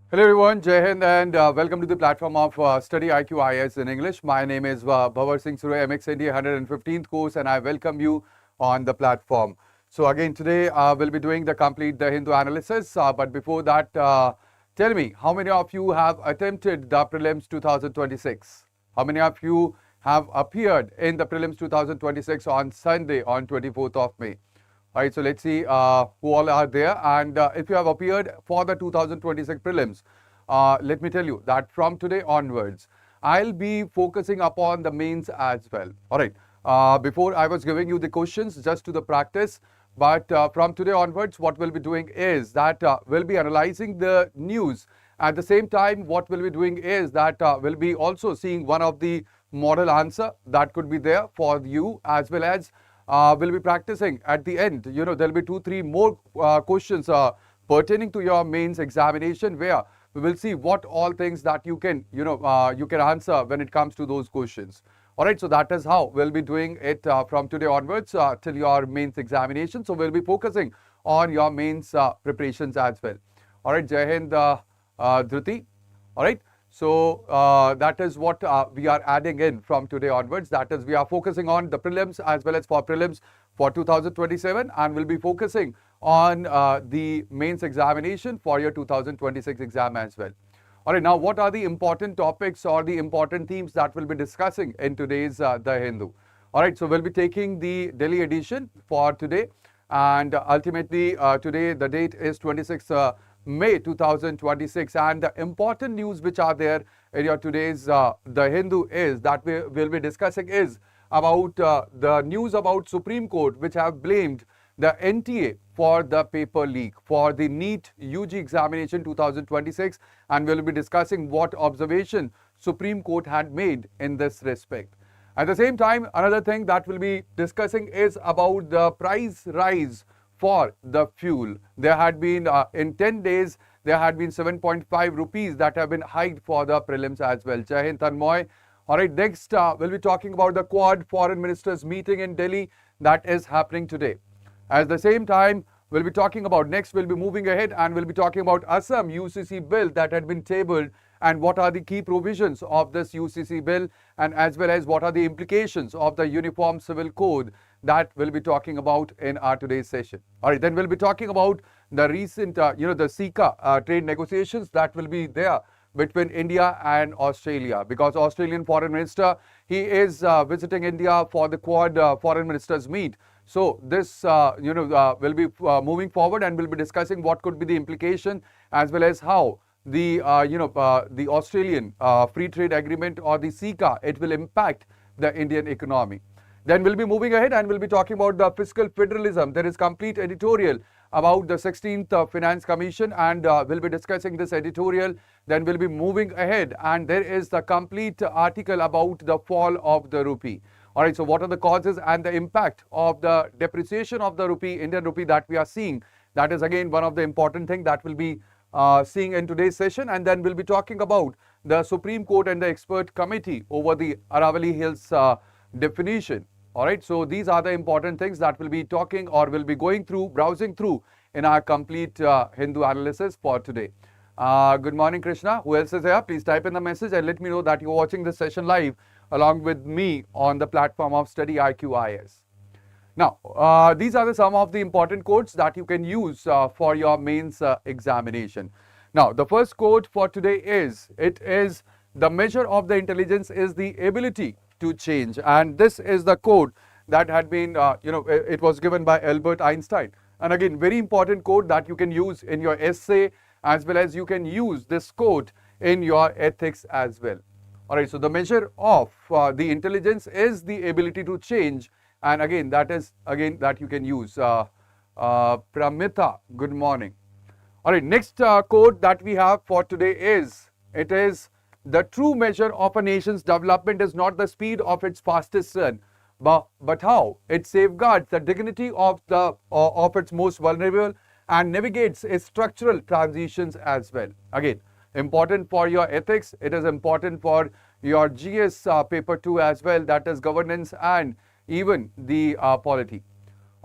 Hello everyone, Jai Hind and welcome to the platform of StudyIQ IS in English. My name is Bhanwar Singh, MX India 115th course, and I welcome you on the platform. So again, today we'll be doing the complete The Hindu analysis. But before that, tell me, how many of you have attempted the prelims 2026? How many of you have appeared in the prelims 2026 on Sunday, on 24th of May? All right, so let's see who all are there. And if you have appeared for the 2026 prelims, let me tell you that from today onwards, I'll be focusing upon the mains as well. All right, before I was giving you the questions just to the practice, but from today onwards, what we'll be doing is that we'll be analyzing the news. At the same time, what we'll be doing is that we'll be also seeing one of the model answer that could be there for you, as well as we'll be practicing at the end. There'll be 2-3 more questions pertaining to your mains examination, where we will see what all things that you can answer when it comes to those questions. All right, so that is how we'll be doing it from today onwards till your mains examination. So we'll be focusing on your mains preparations as well. All right, Jai Hind, Dhruti. All right. So that is what we are adding in from today onwards. That is, we are focusing on the prelims as well as for prelims for 2027, and we'll be focusing on the mains examination for your 2026 exam as well. All right, now what are the important topics or the important themes that we'll be discussing in today's The Hindu? All right, so we'll be taking the Delhi edition for today, and ultimately today the date is 26th May 2026, and the important news which are there in your today's The Hindu is that we will be discussing is about the news about Supreme Court, which have blamed the NTA for the paper leak for the NEET UG examination 2026, and we'll be discussing what observation Supreme Court had made in this respect. At the same time, another thing that we'll be discussing is about the price rise for the fuel. There had been in 10 days there had been 7.5 rupees that have been hiked for the prelims as well. Jai Hind, Tanmoy. All right, next we'll be talking about the Quad Foreign Ministers meeting in Delhi that is happening today. At the same time, we'll be talking about we'll be moving ahead and we'll be talking about Assam UCC bill that had been tabled, and what are the key provisions of this UCC bill, and as well as what are the implications of the Uniform Civil Code that we'll be talking about in our today's session. All right, then we'll be talking about the recent, the CECA trade negotiations that will be there between India and Australia, because Australian Foreign Minister, he is visiting India for the Quad Foreign Ministers meet. So this, will be moving forward, and we'll be discussing what could be the implication, as well as how the, the Australian Free Trade Agreement or the CECA, it will impact the Indian economy. Then we'll be moving ahead and we'll be talking about the fiscal federalism. There is complete editorial about the 16th Finance Commission, and we'll be discussing this editorial. Then we'll be moving ahead, and there is the complete article about the fall of the rupee. All right, so what are the causes and the impact of the depreciation of the rupee, Indian rupee, that we are seeing? That is again one of the important things that we'll be seeing in today's session. And then we'll be talking about the Supreme Court and the expert committee over the Aravalli Hills definition. All right, so these are the important things that we'll be talking or we'll be going through, browsing through in our complete Hindu analysis for today. Good morning, Krishna. Who else is here? Please type in the message and let me know that you're watching this session live along with me on the platform of StudyIQ IS. Now, these are some of the important quotes that you can use for your mains examination. Now, the first quote for today is, it is the measure of the intelligence is the ability to change, and this is the quote that had been it was given by Albert Einstein, and again very important quote that you can use in your essay, as well as you can use this quote in your ethics as well. All right, so the measure of the intelligence is the ability to change, and again that is that you can use. Pramita, good morning. All right, next quote that we have for today is, it is, the true measure of a nation's development is not the speed of its fastest run, but how it safeguards the dignity of its most vulnerable and navigates its structural transitions as well. Again, important for your ethics. It is important for your GS paper 2 as well, that is governance and even the polity.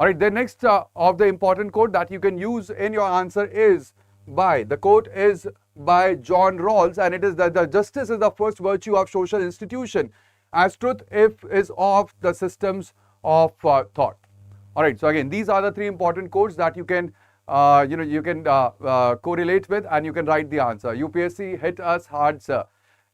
All right, the next of the important quote that you can use in your answer is by, the quote is by John Rawls, and it is that the justice is the first virtue of social institution, as truth if is of the systems of thought. All right. So again, these are the three important quotes that you can correlate with, and you can write the answer. UPSC hit us hard, sir.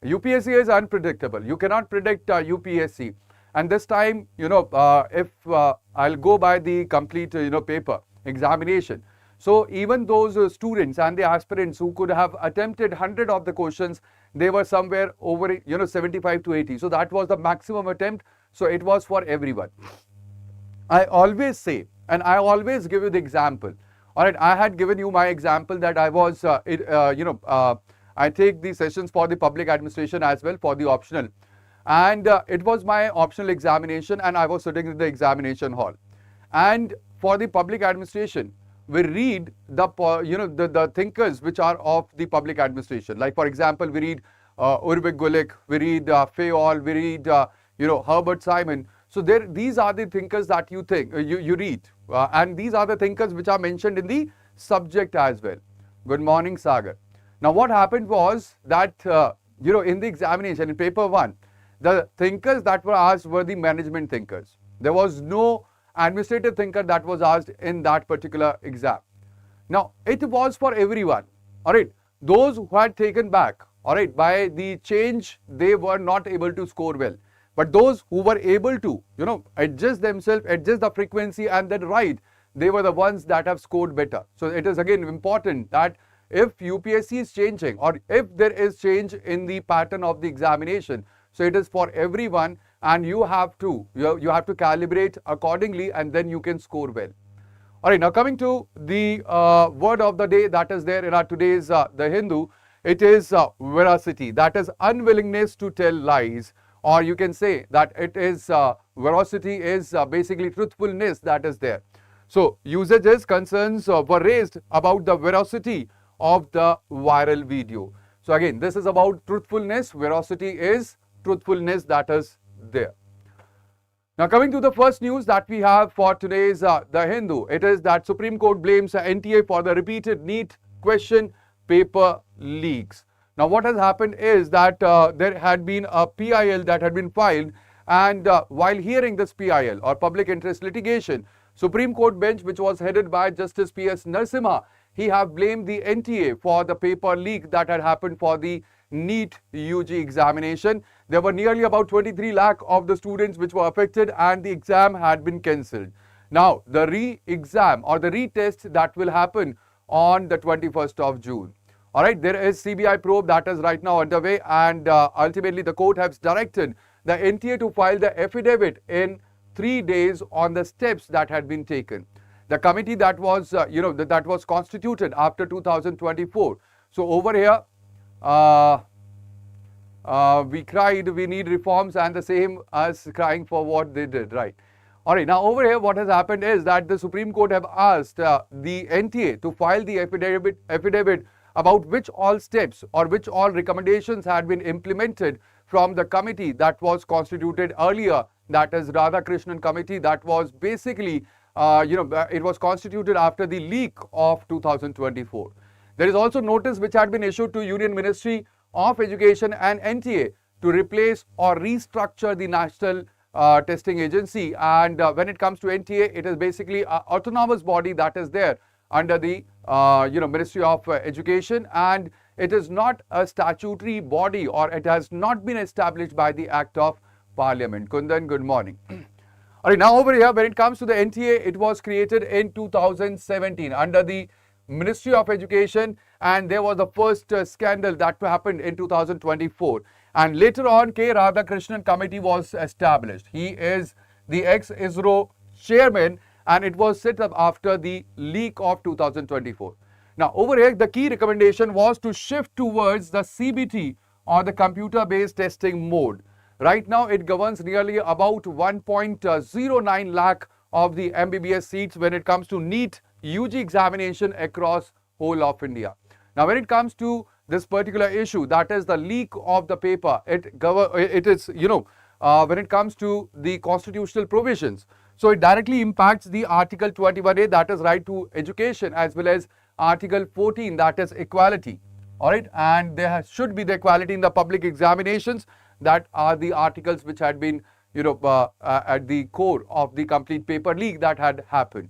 UPSC is unpredictable. You cannot predict UPSC. And this time, if I'll go by the complete, paper examination. So even those students and the aspirants who could have attempted 100 of the questions, they were somewhere over, 75 to 80. So that was the maximum attempt. So it was for everyone. I always say, and I always give you the example. All right, I had given you my example that I was, I take the sessions for the public administration as well for the optional. And it was my optional examination, and I was sitting in the examination hall. And for the public administration, we read the thinkers which are of the public administration. Like, for example, we read Urvik Gulick, we read Fayol, we read Herbert Simon. So these are the thinkers that you read, and these are the thinkers which are mentioned in the subject as well. Good morning, Sagar. Now, what happened was that in the examination in paper 1, the thinkers that were asked were the management thinkers. There was no administrative thinker that was asked in that particular exam. Now, it was for everyone. All right, those who had taken back, all right, by the change, they were not able to score well. But those who were able to, adjust themselves, adjust the frequency and then write, they were the ones that have scored better. So it is again important that if UPSC is changing, or if there is change in the pattern of the examination, so it is for everyone, and you have to calibrate accordingly, and then you can score well. All right, now coming to the word of the day that is there in our today's The Hindu, it is veracity, that is unwillingness to tell lies. Or you can say that it is veracity is basically truthfulness that is there. So usages concerns were raised about the veracity of the viral video. So again, this is about truthfulness. Veracity is truthfulness that is there. Now coming to the first news that we have for today's The Hindu, it is that Supreme Court blames NTA for the repeated NEET question paper leaks. Now, what has happened is that there had been a PIL that had been filed, and while hearing this PIL or public interest litigation, Supreme Court bench, which was headed by Justice P.S. Narasimha, he have blamed the NTA for the paper leak that had happened for the NEET UG examination. There were nearly about 23 lakh of the students which were affected, and the exam had been cancelled. Now, the re-exam or the retest that will happen on the 21st of June. All right, there is CBI probe that is right now underway, and ultimately the court has directed the NTA to file the affidavit in 3 days on the steps that had been taken. The committee that was, that was constituted after 2024. So over here, we cried, we need reforms, and the same as crying for what they did, right? All right, now over here, what has happened is that the Supreme Court have asked the NTA to file the affidavit about which all steps or which all recommendations had been implemented from the committee that was constituted earlier, that is Radhakrishnan committee, that was basically, it was constituted after the leak of 2024. There is also notice which had been issued to Union Ministry of Education and NTA to replace or restructure the National Testing Agency. And when it comes to NTA, it is basically an autonomous body that is there under the Ministry of Education, and it is not a statutory body, or it has not been established by the Act of Parliament. Kundan, good morning. All right, now over here, when it comes to the NTA, it was created in 2017 under the Ministry of Education, and there was the first scandal that happened in 2024. And later on, K. Radhakrishnan committee was established. He is the ex-ISRO chairman, and it was set up after the leak of 2024. Now, over here, the key recommendation was to shift towards the CBT or the computer-based testing mode. Right now, it governs nearly about 1.09 lakh of the MBBS seats when it comes to NEET UG examination across whole of India. Now, when it comes to this particular issue, that is the leak of the paper, it is, when it comes to the constitutional provisions, so it directly impacts the Article 21A, that is right to education, as well as Article 14, that is equality. All right, and there should be the equality in the public examinations. That are the articles which had been, at the core of the complete paper leak that had happened.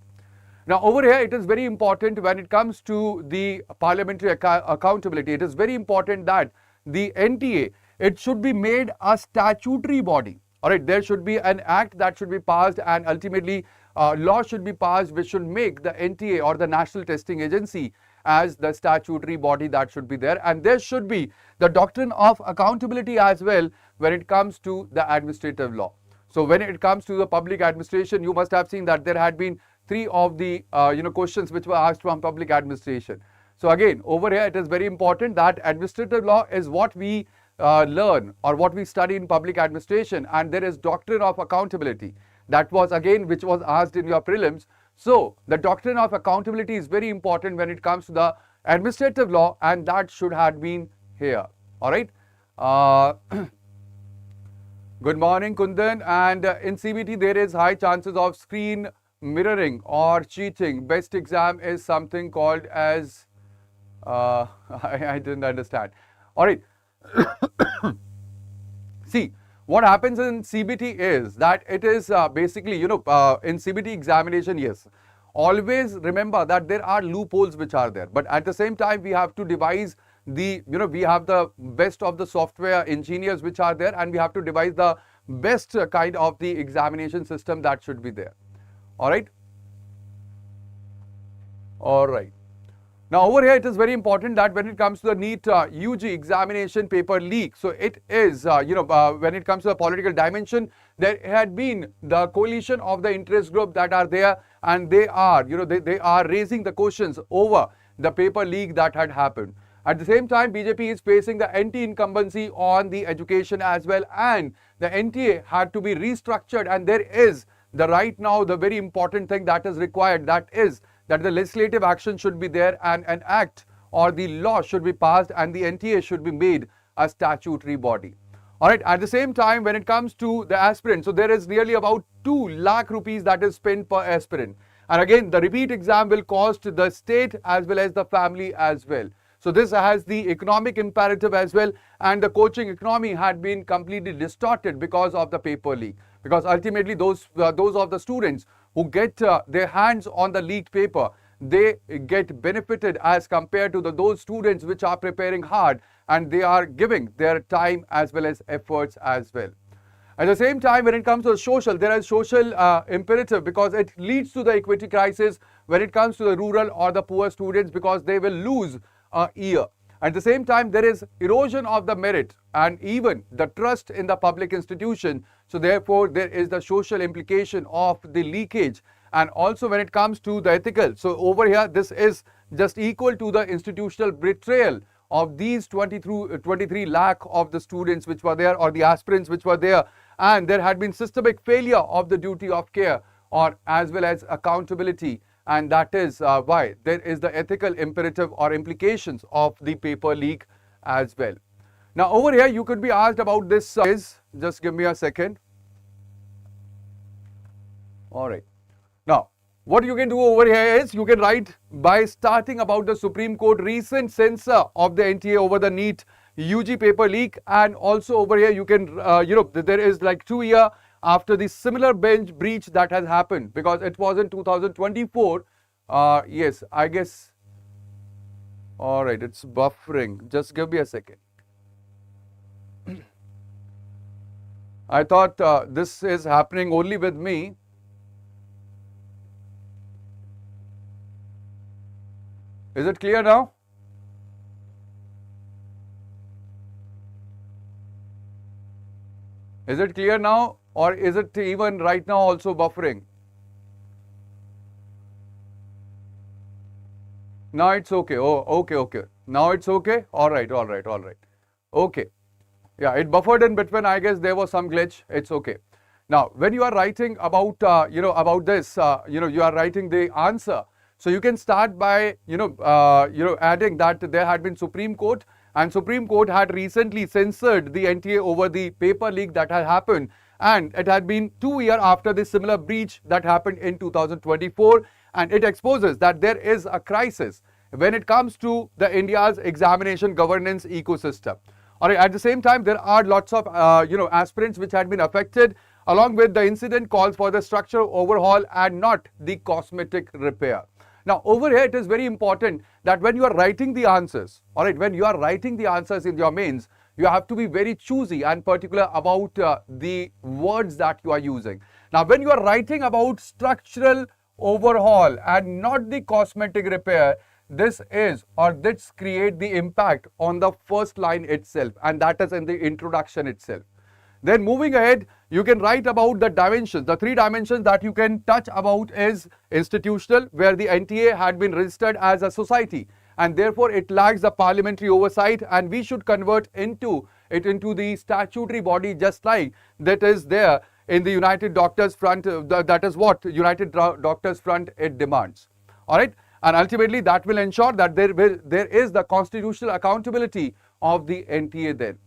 Now, over here, it is very important when it comes to the parliamentary accountability. It is very important that the NTA, it should be made a statutory body. All right, there should be an act that should be passed, and ultimately, law should be passed which should make the NTA or the National Testing Agency as the statutory body that should be there. And there should be the doctrine of accountability as well when it comes to the administrative law. So when it comes to the public administration, you must have seen that there had been three of the questions which were asked from public administration. So again, over here, it is very important that administrative law is what we learn or what we study in public administration, and there is doctrine of accountability. That was again which was asked in your prelims. So the doctrine of accountability is very important when it comes to the administrative law, and that should have been here. All right. Good morning, Kundan. And in CBT, there is high chances of screen mirroring or cheating. Best exam is something called as I didn't understand. All right. See, what happens in CBT is that it is basically, in CBT examination, yes, always remember that there are loopholes which are there. But at the same time, we have to devise the, we have the best of the software engineers which are there, and we have to devise the best kind of the examination system that should be there. All right. All right. Now, over here, it is very important that when it comes to the NEET UG examination paper leak, so it is, when it comes to the political dimension, there had been the coalition of the interest group that are there, and they are, they are raising the questions over the paper leak that had happened. At the same time, BJP is facing the anti-incumbency on the education as well, and the NTA had to be restructured, and there is the right now, the very important thing that is required, that is that the legislative action should be there, and an act or the law should be passed, and the NTA should be made a statutory body. All right. At the same time, when it comes to the aspirant, so there is nearly about 2 lakh rupees that is spent per aspirant. And again, the repeat exam will cost the state as well as the family as well. So this has the economic imperative as well, and the coaching economy had been completely distorted because of the paper leak. Because ultimately, those of the students who get their hands on the leaked paper, they get benefited as compared to those students which are preparing hard, and they are giving their time as well as efforts as well. At the same time, when it comes to social, there is social imperative, because it leads to the equity crisis when it comes to the rural or the poor students, because they will lose a year. At the same time, there is erosion of the merit and even the trust in the public institution. So therefore, there is the social implication of the leakage. And also when it comes to the ethical, so over here, this is just equal to the institutional betrayal of these 23 lakh of the students which were there, or the aspirants which were there. And there had been systemic failure of the duty of care, or as well as accountability. And that is why there is the ethical imperative or implications of the paper leak as well. Now, over here, you could be asked about this. Just give me a second. All right. Now, what you can do over here is you can write by starting about the Supreme Court recent censure of the NTA over the NEET UG paper leak. And also over here, you can, there is like 2 years after the similar bench breach that has happened, because it was in 2024. Yes, I guess. All right, it's buffering. Just give me a second. I thought this is happening only with me. Is it clear now? Is it clear now? Or is it even right now also buffering? Now it's okay. Oh, okay. Now it's okay. All right. Okay. Yeah, it buffered in between. I guess there was some glitch. It's okay. Now, when you are writing about, about this, you are writing the answer. So you can start by, adding that there had been Supreme Court, and Supreme Court had recently censored the NTA over the paper leak that had happened. And it had been 2 years after the similar breach that happened in 2024, and it exposes that there is a crisis when it comes to the India's examination governance ecosystem. All right, at the same time, there are lots of aspirants which had been affected. Along with the incident calls for the structural overhaul and not the cosmetic repair. Now, over here, it is very important that when you are writing the answers, all right, when you are writing the answers in your mains, you have to be very choosy and particular about the words that you are using. Now, when you are writing about structural overhaul and not the cosmetic repair, this create the impact on the first line itself, and that is in the introduction itself. Then moving ahead, you can write about the dimensions. The three dimensions that you can touch about is institutional, where the NTA had been registered as a society and therefore it lacks the parliamentary oversight, and we should convert into the statutory body, just like that is there in the United Doctors Front. That is what United Doctors Front it demands. All right, and ultimately that will ensure that there is the constitutional accountability of the NTA then.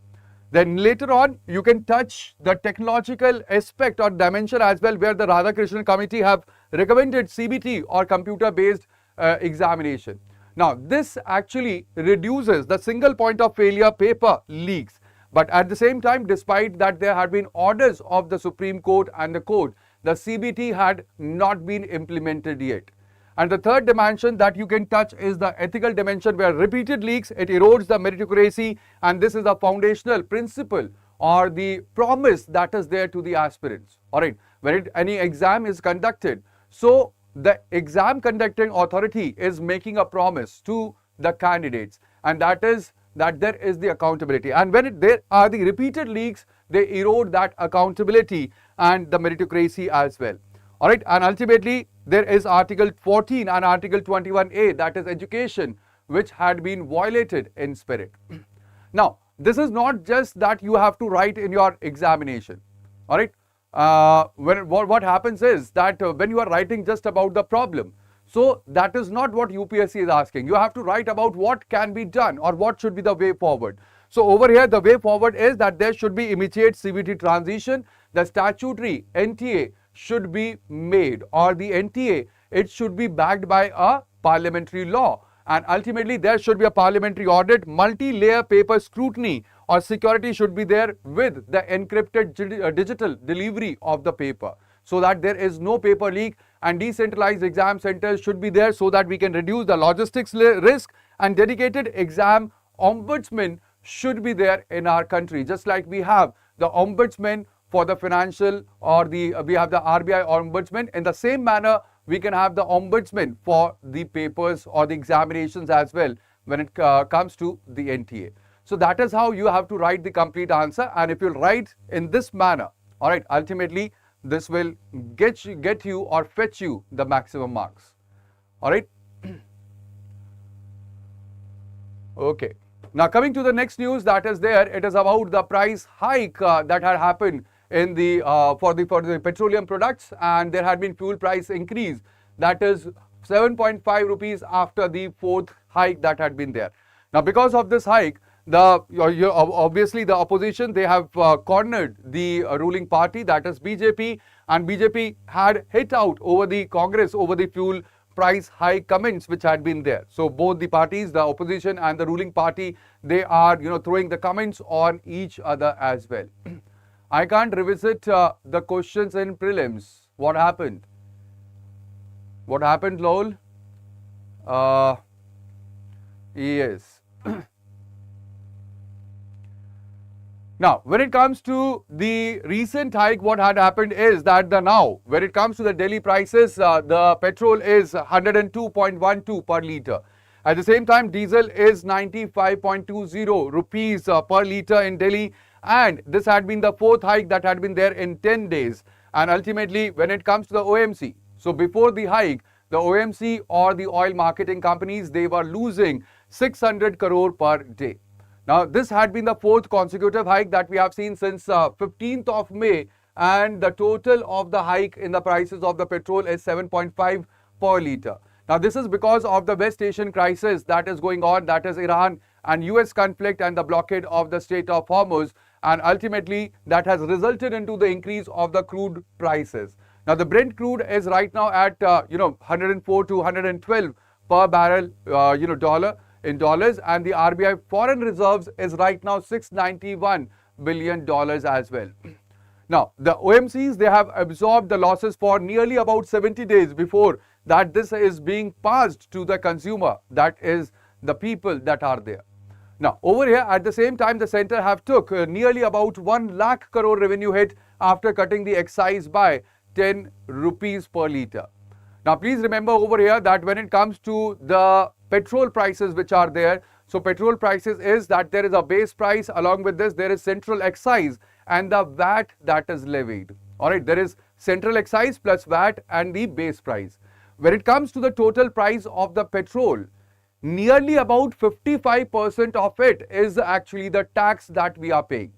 Then later on, you can touch the technological aspect or dimension as well, where the Radhakrishnan committee have recommended CBT or computer-based examination. Now, this actually reduces the single point of failure paper leaks. But at the same time, despite that there had been orders of the Supreme Court and the court, the CBT had not been implemented yet. And the third dimension that you can touch is the ethical dimension, where repeated leaks, it erodes the meritocracy, and this is a foundational principle or the promise that is there to the aspirants. All right, when any exam is conducted, so the exam conducting authority is making a promise to the candidates, and that is that there is the accountability. And when there are the repeated leaks, they erode that accountability and the meritocracy as well. All right, and ultimately there is Article 14 and Article 21A, that is education, which had been violated in spirit. Now, this is not just that you have to write in your examination. All right, what happens is that when you are writing just about the problem, so that is not what UPSC is asking. You have to write about what can be done or what should be the way forward. So over here, the way forward is that there should be immediate CBT transition. The statutory NTA should be made, or the NTA, it should be backed by a parliamentary law, and ultimately there should be a parliamentary audit, multi-layer paper scrutiny or security should be there with the encrypted digital delivery of the paper, so that there is no paper leak, and decentralized exam centers should be there so that we can reduce the logistics risk, and dedicated exam ombudsman should be there in our country, just like we have the ombudsman for the financial, or we have the RBI ombudsman. In the same manner, we can have the ombudsman for the papers or the examinations as well when it comes to the NTA. So that is how you have to write the complete answer, and if you write in this manner, all right, ultimately this will get you or fetch you the maximum marks. All right. Okay. Now coming to the next news that is there, it is about the price hike that had happened in the for the petroleum products, and there had been fuel price increase, that is 7.5 rupees after the fourth hike that had been there. Now because of this hike, obviously the opposition, they have cornered the ruling party, that is BJP, and BJP had hit out over the Congress over the fuel price hike comments which had been there. So both the parties, the opposition and the ruling party, they are throwing the comments on each other as well. I can't revisit the questions in prelims. What happened? What happened, lol? Yes. Now, when it comes to the recent hike, what had happened is that now, when it comes to the Delhi prices, the petrol is 102.12 per litre. At the same time, diesel is 95.20 rupees per litre in Delhi. And this had been the fourth hike that had been there in 10 days. And ultimately, when it comes to the OMC, so before the hike, the OMC or the oil marketing companies, they were losing 600 crore per day. Now, this had been the fourth consecutive hike that we have seen since 15th of May, and the total of the hike in the prices of the petrol is 7.5 per litre. Now, this is because of the West Asian crisis that is going on, that is Iran and US conflict and the blockade of the Strait of Hormuz, and ultimately that has resulted into the increase of the crude prices. Now, the Brent crude is right now at 104 to 112 per barrel, dollar in dollars, and the RBI foreign reserves is right now $691 billion as well. Now, the OMCs, they have absorbed the losses for nearly about 70 days before that this is being passed to the consumer, that is the people that are there. Now, over here, at the same time, the center have took nearly about 1 lakh crore revenue hit after cutting the excise by 10 rupees per litre. Now, please remember over here that when it comes to the petrol prices which are there, so petrol prices is that there is a base price, along with this there is central excise and the VAT that is levied. Alright, there is central excise plus VAT and the base price. When it comes to the total price of the petrol, nearly about 55% of it is actually the tax that we are paying.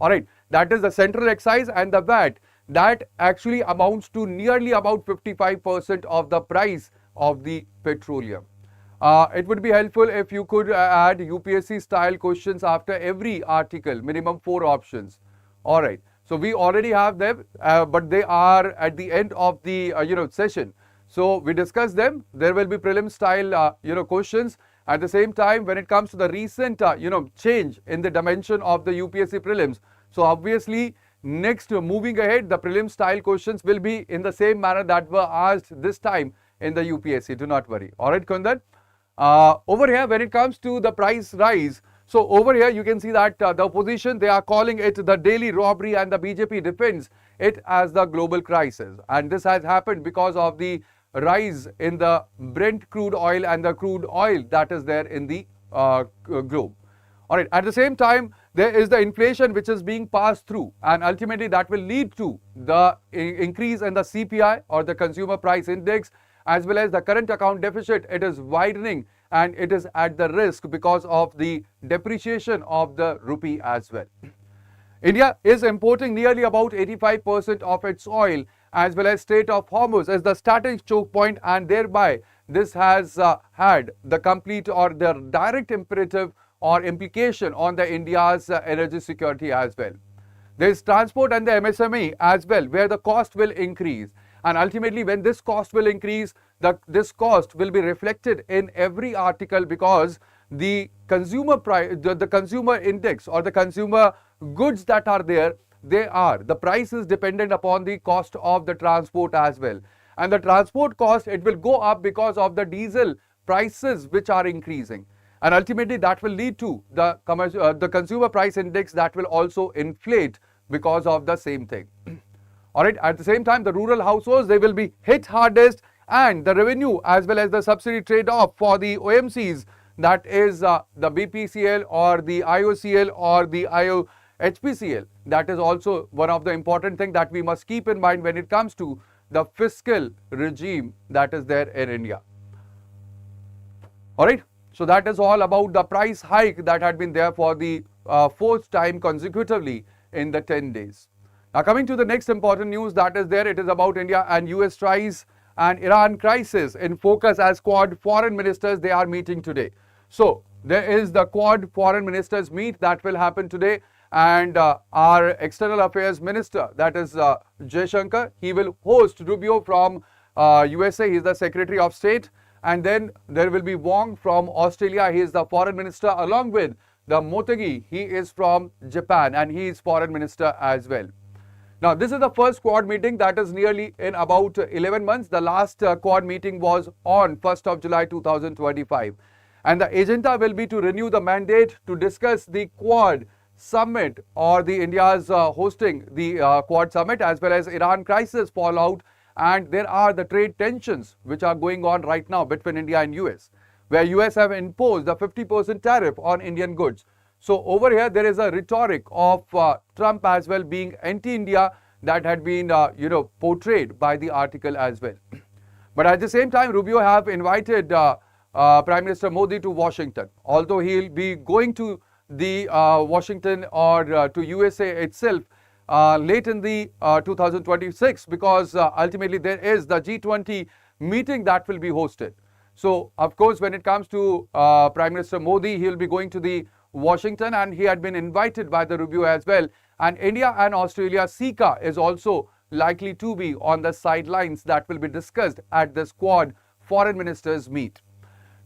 Alright, that is the central excise and the VAT. That actually amounts to nearly about 55% of the price of the petroleum. It would be helpful if you could add UPSC style questions after every article, minimum 4 options. Alright, so we already have them, but they are at the end of the session. So we discuss them. There will be prelim style questions. At the same time, when it comes to the recent change in the dimension of the UPSC prelims, so obviously next moving ahead, the prelim style questions will be in the same manner that were asked this time in the UPSC. Do not worry. Alright, Kundan. Over here, when it comes to the price rise, so over here you can see that the opposition, they are calling it the daily robbery, and the BJP defends it as the global crisis. And this has happened because of the rise in the Brent crude oil and the crude oil that is there in the globe. Alright, at the same time, there is the inflation which is being passed through, and ultimately that will lead to the increase in the CPI or the consumer price index, as well as the current account deficit. It is widening and it is at the risk because of the depreciation of the rupee as well. India is importing nearly about 85% of its oil, as well as Strait of Hormuz as the starting choke point, and thereby this has had the complete or the direct imperative or implication on the India's energy security as well. There is transport and the MSME as well, where the cost will increase, and ultimately when this cost will increase, this cost will be reflected in every article, because the consumer price, the consumer index or the consumer goods that are there, the price is dependent upon the cost of the transport as well. And the transport cost, it will go up because of the diesel prices which are increasing. And ultimately that will lead to the consumer price index that will also inflate because of the same thing. Alright, at the same time, the rural households, they will be hit hardest, and the revenue as well as the subsidy trade-off for the OMCs, that is the BPCL or the IOCL or the HPCL, that is also one of the important things that we must keep in mind when it comes to the fiscal regime that is there in India. Alright, so that is all about the price hike that had been there for the 4th time consecutively in the 10 days. Now coming to the next important news that is there, it is about India and US ties and Iran crisis in focus as Quad foreign ministers, they are meeting today. So there is the Quad foreign ministers meet that will happen today, and our external affairs minister, that is Jaishankar, he will host Rubio from USA, he is the Secretary of State, and then there will be Wong from Australia, he is the foreign minister, along with the Motegi, he is from Japan and he is foreign minister as well. Now, this is the first Quad meeting that is nearly in about 11 months. The last Quad meeting was on 1st of July 2025. And the agenda will be to renew the mandate to discuss the Quad summit, or the India's hosting the Quad summit, as well as Iran crisis fallout. And there are the trade tensions which are going on right now between India and US, where US have imposed a 50% tariff on Indian goods. So over here, there is a rhetoric of Trump as well being anti-India that had been, portrayed by the article as well. But at the same time, Rubio have invited Prime Minister Modi to Washington, although he'll be going to the Washington or to USA itself late in the 2026, because ultimately there is the G20 meeting that will be hosted. So, of course, when it comes to Prime Minister Modi, he'll be going to the Washington, and he had been invited by the Rubio as well. And India and Australia, SICA, is also likely to be on the sidelines that will be discussed at this Quad foreign ministers meet.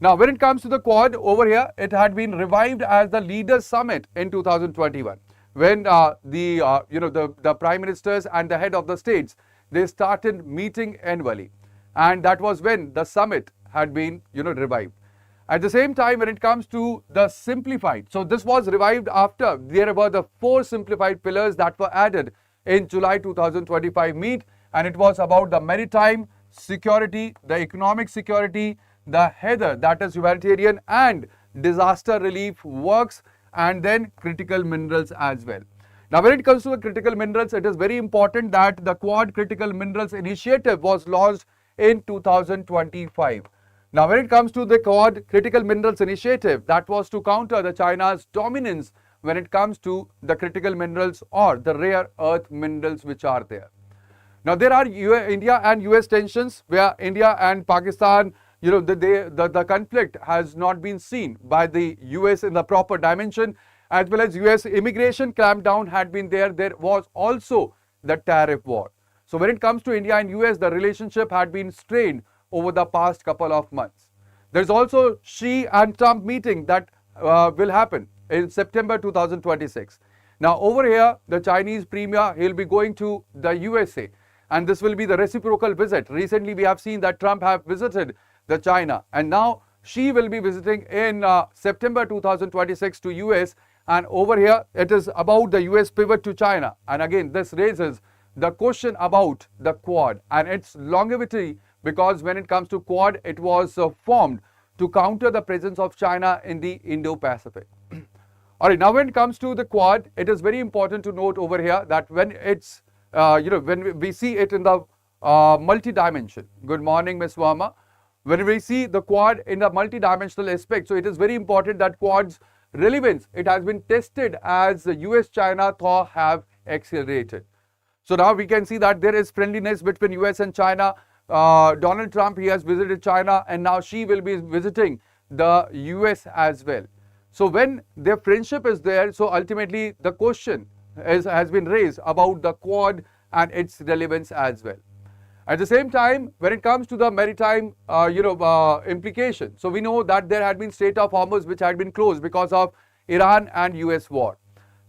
Now, when it comes to the Quad over here, it had been revived as the Leaders Summit in 2021, when the Prime Ministers and the head of the states, they started meeting annually, and that was when the summit had been revived. At the same time, when it comes to the simplified, so this was revived after there were the 4 simplified pillars that were added in July 2025 meet, and it was about the maritime security, the economic security, the heather, that is humanitarian and disaster relief works, and then critical minerals as well. Now, when it comes to the critical minerals, it is very important that the Quad Critical Minerals Initiative was launched in 2025. Now, when it comes to the Quad Critical Minerals Initiative, that was to counter the China's dominance when it comes to the critical minerals or the rare earth minerals which are there. Now, there are India and US tensions where India and Pakistan, the conflict has not been seen by the US in the proper dimension, as well as US immigration clampdown had been there. There was also the tariff war. So when it comes to India and US, the relationship had been strained over the past couple of months. There's also Xi and Trump meeting that will happen in September 2026. Now, over here, the Chinese premier, he'll be going to the USA, and this will be the reciprocal visit. Recently, we have seen that Trump have visited the China, and now Xi will be visiting in September 2026 to US, and over here, it is about the US pivot to China. And again, this raises the question about the Quad and its longevity, because when it comes to Quad, it was formed to counter the presence of China in the Indo-Pacific. All right, now when it comes to the Quad, it is very important to note over here that when it's, when we see it in the multi-dimension. Good morning, Ms. Verma. When we see the Quad in the multi-dimensional aspect, so it is very important that Quad's relevance, it has been tested as the US-China thaw have accelerated. So now we can see that there is friendliness between US and China. Donald Trump, he has visited China, and now Xi will be visiting the US as well. So when their friendship is there, so ultimately the question has been raised about the Quad and its relevance as well. At the same time, when it comes to the maritime implication, so we know that there had been Strait of Hormuz which had been closed because of Iran and US war.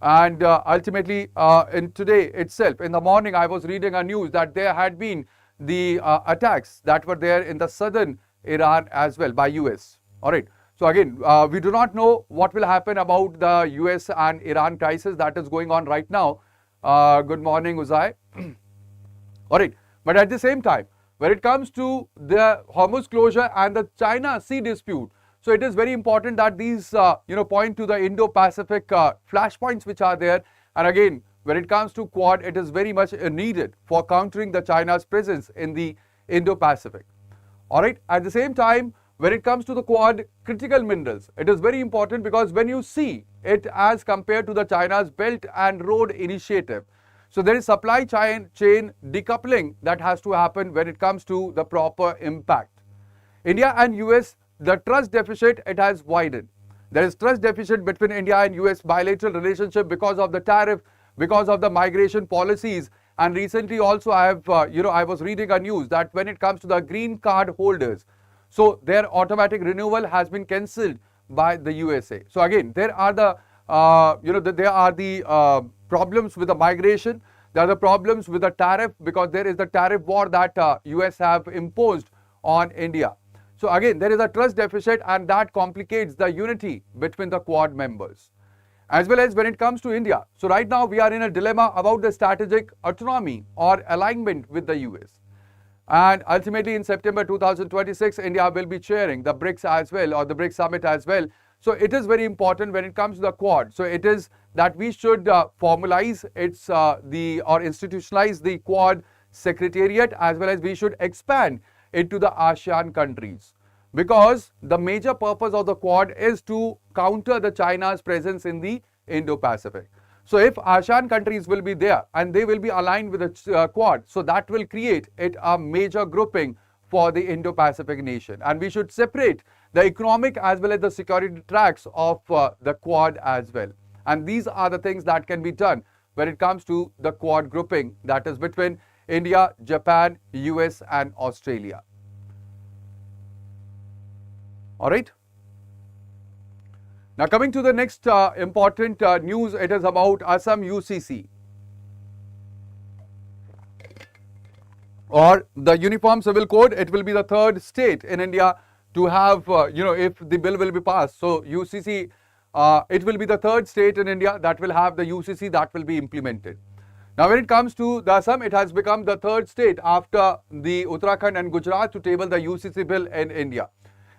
And ultimately, in today itself, in the morning, I was reading a news that there had been the attacks that were there in the southern Iran as well by US. All right. So again, we do not know what will happen about the US and Iran crisis that is going on right now. Good morning, Uzai. All right. But at the same time, when it comes to the Hormuz closure and the China Sea dispute, so it is very important that these, point to the Indo-Pacific flashpoints which are there. And again, when it comes to Quad, it is very much needed for countering the China's presence in the Indo-Pacific. All right. At the same time, when it comes to the Quad critical minerals, it is very important because when you see it as compared to the China's Belt and Road Initiative, so there is supply chain decoupling that has to happen when it comes to the proper impact. India and US, the trust deficit, it has widened. There is trust deficit between India and US bilateral relationship because of the tariff, because of the migration policies. And recently also I have, I was reading a news that when it comes to the green card holders, so their automatic renewal has been cancelled by the USA. So again, there are the, problems with the migration. There are the problems with the tariff because there is the tariff war that US have imposed on India. So again, there is a trust deficit and that complicates the unity between the Quad members. As well as when it comes to India. So right now we are in a dilemma about the strategic autonomy or alignment with the US. And ultimately in September 2026, India will be chairing the BRICS as well, or the BRICS summit as well. So it is very important when it comes to the Quad. So it is that we should formalize its or institutionalize the Quad Secretariat, as well as we should expand it to the ASEAN countries. Because the major purpose of the Quad is to counter the China's presence in the Indo-Pacific. So if ASEAN countries will be there and they will be aligned with the Quad, so that will create a major grouping for the Indo-Pacific nation. And we should separate the economic as well as the security tracks of the Quad as well. And these are the things that can be done when it comes to the Quad grouping, that is between India, Japan, US and Australia. All right. Now coming to the next important news, it is about Assam UCC, or the Uniform Civil Code. It will be the third state in India to have, if the bill will be passed. So UCC, it will be the third state in India that will have the UCC that will be implemented. Now when it comes to the Assam, it has become the third state after the Uttarakhand and Gujarat to table the UCC bill in India.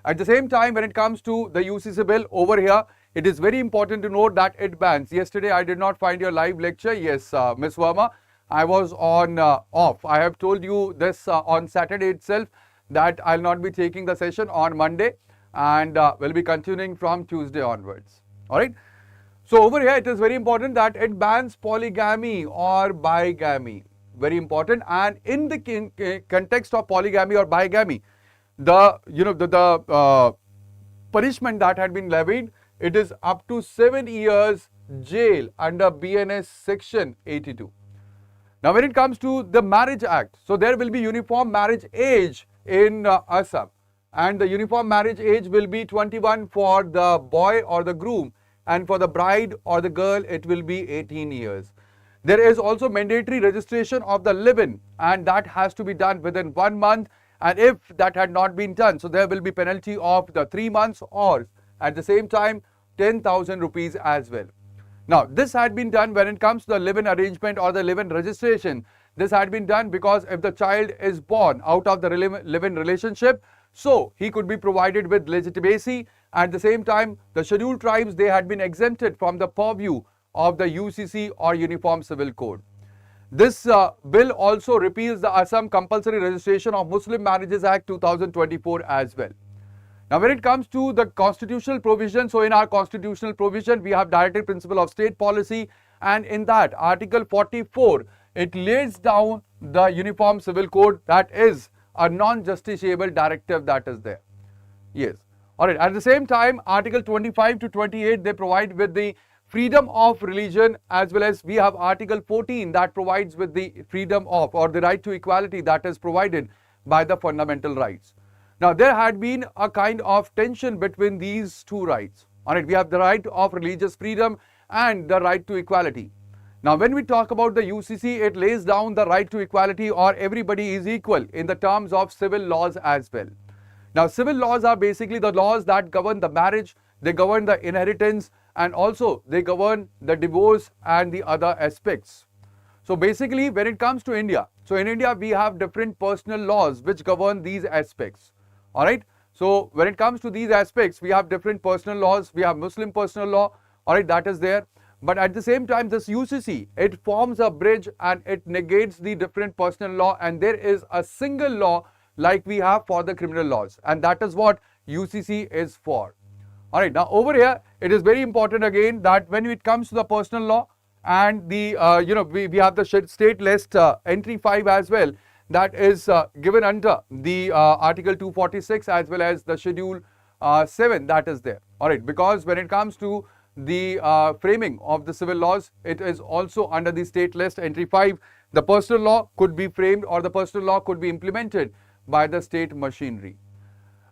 At the same time, when it comes to the UCC bill over here, it is very important to note that it bans. Yesterday, I did not find your live lecture. Yes, Ms. Verma, I was on off. I have told you this on Saturday itself that I'll not be taking the session on Monday, and will be continuing from Tuesday onwards. All right. So over here, it is very important that it bans polygamy or bigamy. Very important. And in the context of polygamy or bigamy, the punishment that had been levied, it is up to 7 years jail under BNS section 82. Now when it comes to the Marriage Act, so there will be uniform marriage age in Assam, and the uniform marriage age will be 21 for the boy or the groom, and for the bride or the girl it will be 18 years. There is also mandatory registration of the live-in, and that has to be done within 1 month. And if that had not been done, so there will be penalty of the 3 months, or at the same time 10,000 rupees as well. Now this had been done when it comes to the live-in arrangement or the live-in registration. This had been done because if the child is born out of the live-in relationship, so he could be provided with legitimacy. At the same time, the scheduled tribes, they had been exempted from the purview of the UCC or Uniform Civil Code. This bill also repeals the Assam Compulsory Registration of Muslim Marriages Act 2024 as well. Now when it comes to the constitutional provision, so in our constitutional provision, we have directive principle of state policy, and in that Article 44, it lays down the Uniform Civil Code, that is a non-justiciable directive that is there. Yes. All right. At the same time, Article 25 to 28, they provide with the freedom of religion, as well as we have Article 14 that provides with the freedom of, or the right to equality that is provided by the fundamental rights. Now there had been a kind of tension between these two rights. All right, we have the right of religious freedom and the right to equality. Now when we talk about the UCC, it lays down the right to equality, or everybody is equal in the terms of civil laws as well. Now civil laws are basically the laws that govern the marriage, they govern the inheritance, and also they govern the divorce and the other aspects. So basically when it comes to India, so in India we have different personal laws which govern these aspects. All right. So when it comes to these aspects, we have different personal laws. We have Muslim personal law. All right, that is there. But at the same time, this UCC, it forms a bridge and it negates the different personal law, and there is a single law like we have for the criminal laws, and that is what UCC is for. All right. Now over here, it is very important again that when it comes to the personal law and the we have the state list entry 5 as well, that is given under the Article 246 as well as the Schedule 7 that is there. All right, because when it comes to the framing of the civil laws, it is also under the state list entry 5. The personal law could be framed, or the personal law could be implemented by the state machinery.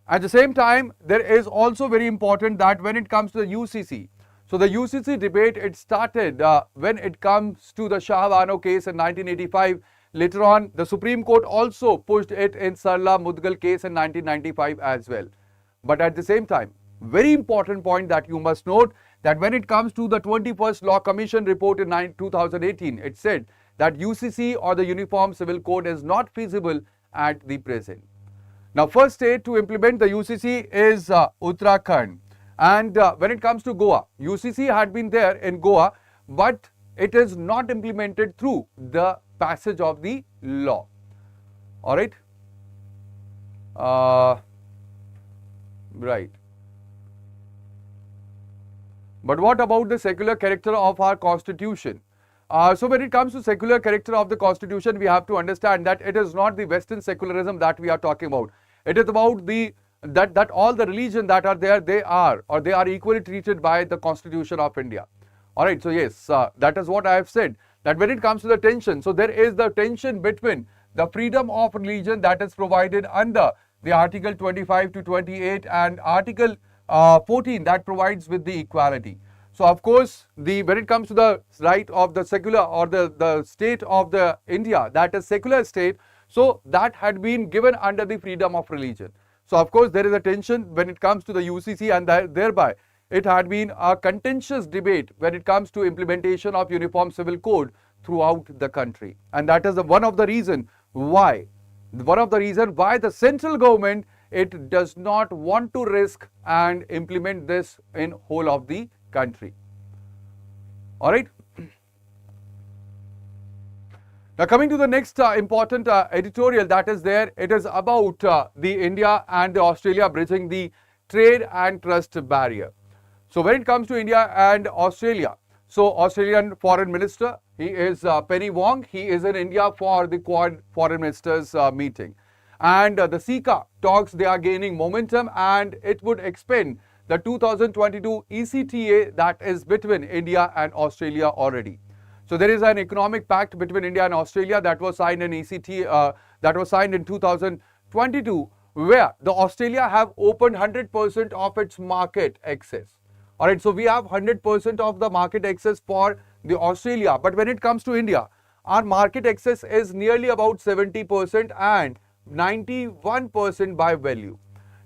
At the same time, there is also very important that when it comes to the UCC, so the UCC debate, it started when it comes to the Shah Bano case in 1985. Later on, the Supreme Court also pushed it in Sarla Mudgal case in 1995 as well. But at the same time, very important point that you must note, that when it comes to the 21st Law Commission report in 2018, it said that UCC or the Uniform Civil Code is not feasible at the present. Now, first state to implement the UCC is Uttarakhand. And when it comes to Goa, UCC had been there in Goa, but it is not implemented through the passage of the law. All right. Right. But what about the secular character of our constitution? So when it comes to secular character of the constitution, we have to understand that it is not the Western secularism that we are talking about. It is about the that all the religion that are there, they are equally treated by the Constitution of India. All right. So yes, that is what I have said, that when it comes to the tension, so there is the tension between the freedom of religion that is provided under the Article 25 to 28 and Article 14 that provides with the equality. So of course, when it comes to the right of the secular or the state of the India, that is secular state, so that had been given under the freedom of religion. So of course, there is a tension when it comes to the UCC, and thereby it had been a contentious debate when it comes to implementation of Uniform Civil Code throughout the country. And that is one of the reason why the central government, it does not want to risk and implement this in whole of the country. All right. Now coming to the next important editorial that is there, it is about the India and the Australia bridging the trade and trust barrier. So when it comes to India and Australia, so Australian Foreign Minister, he is Penny Wong, he is in India for the Quad Foreign Ministers meeting. And the CICA talks, they are gaining momentum, and it would expand the 2022 ECTA that is between India and Australia already. So there is an economic pact between India and Australia that was signed in that was signed in 2022, where the Australia have opened 100% of its market access. All right, so we have 100% of the market access for the Australia, but when it comes to India, our market access is nearly about 70% and 91% by value.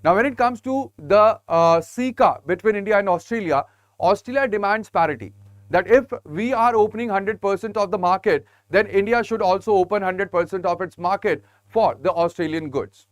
Now when it comes to the CICA between India and Australia, Australia demands parity, that if we are opening 100% of the market, then India should also open 100% of its market for the Australian goods.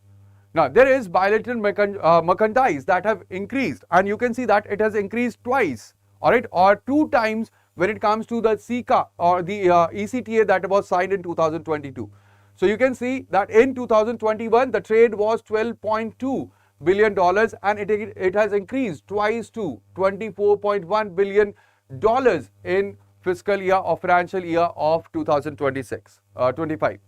Now there is bilateral merchandise that have increased, and you can see that it has increased twice, all right, or 2 times when it comes to the CICA or the ECTA that was signed in 2022. So you can see that in 2021 the trade was $12.2 billion, and it has increased twice to $24.1 billion in fiscal year or financial year of 2025.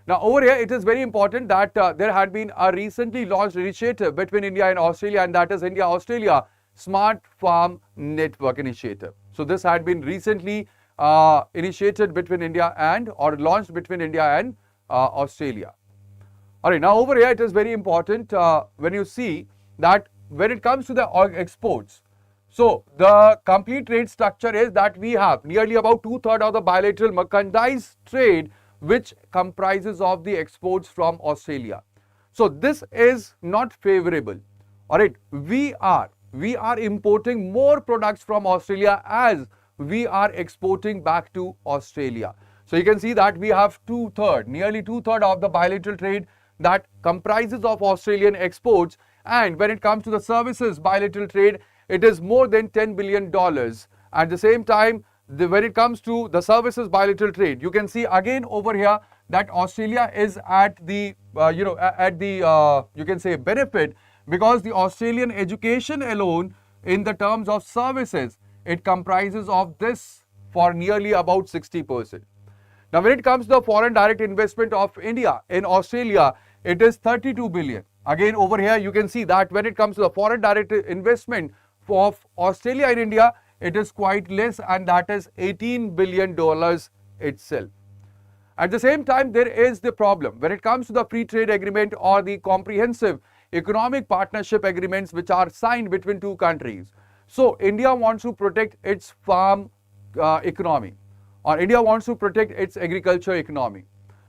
Now over here, it is very important that there had been a recently launched initiative between India and Australia, and that is India-Australia Smart Farm Network Initiative. So this had been recently initiated between India and, or launched between India and Australia. All right, now over here it is very important when you see that when it comes to the exports, so the complete trade structure is that we have nearly about 2/3 of the bilateral merchandise trade, which comprises of the exports from Australia. So this is not favorable. All right, we are importing more products from Australia as we are exporting back to Australia. So you can see that we have nearly 2/3 of the bilateral trade that comprises of Australian exports, and when it comes to the services bilateral trade, it is more than $10 billion. At the same time, when it comes to the services bilateral trade, you can see again over here that Australia is at the you can say benefit, because the Australian education alone in the terms of services, it comprises of this for nearly about 60%. Now when it comes to the foreign direct investment of India in Australia, it is 32 billion. Again over here you can see that when it comes to the foreign direct investment of Australia in India, it is quite less, and that is $18 billion itself. At the same time, there is the problem when it comes to the free trade agreement or the comprehensive economic partnership agreements which are signed between two countries. So India wants to protect its farm economy, or India wants to protect its agriculture economy,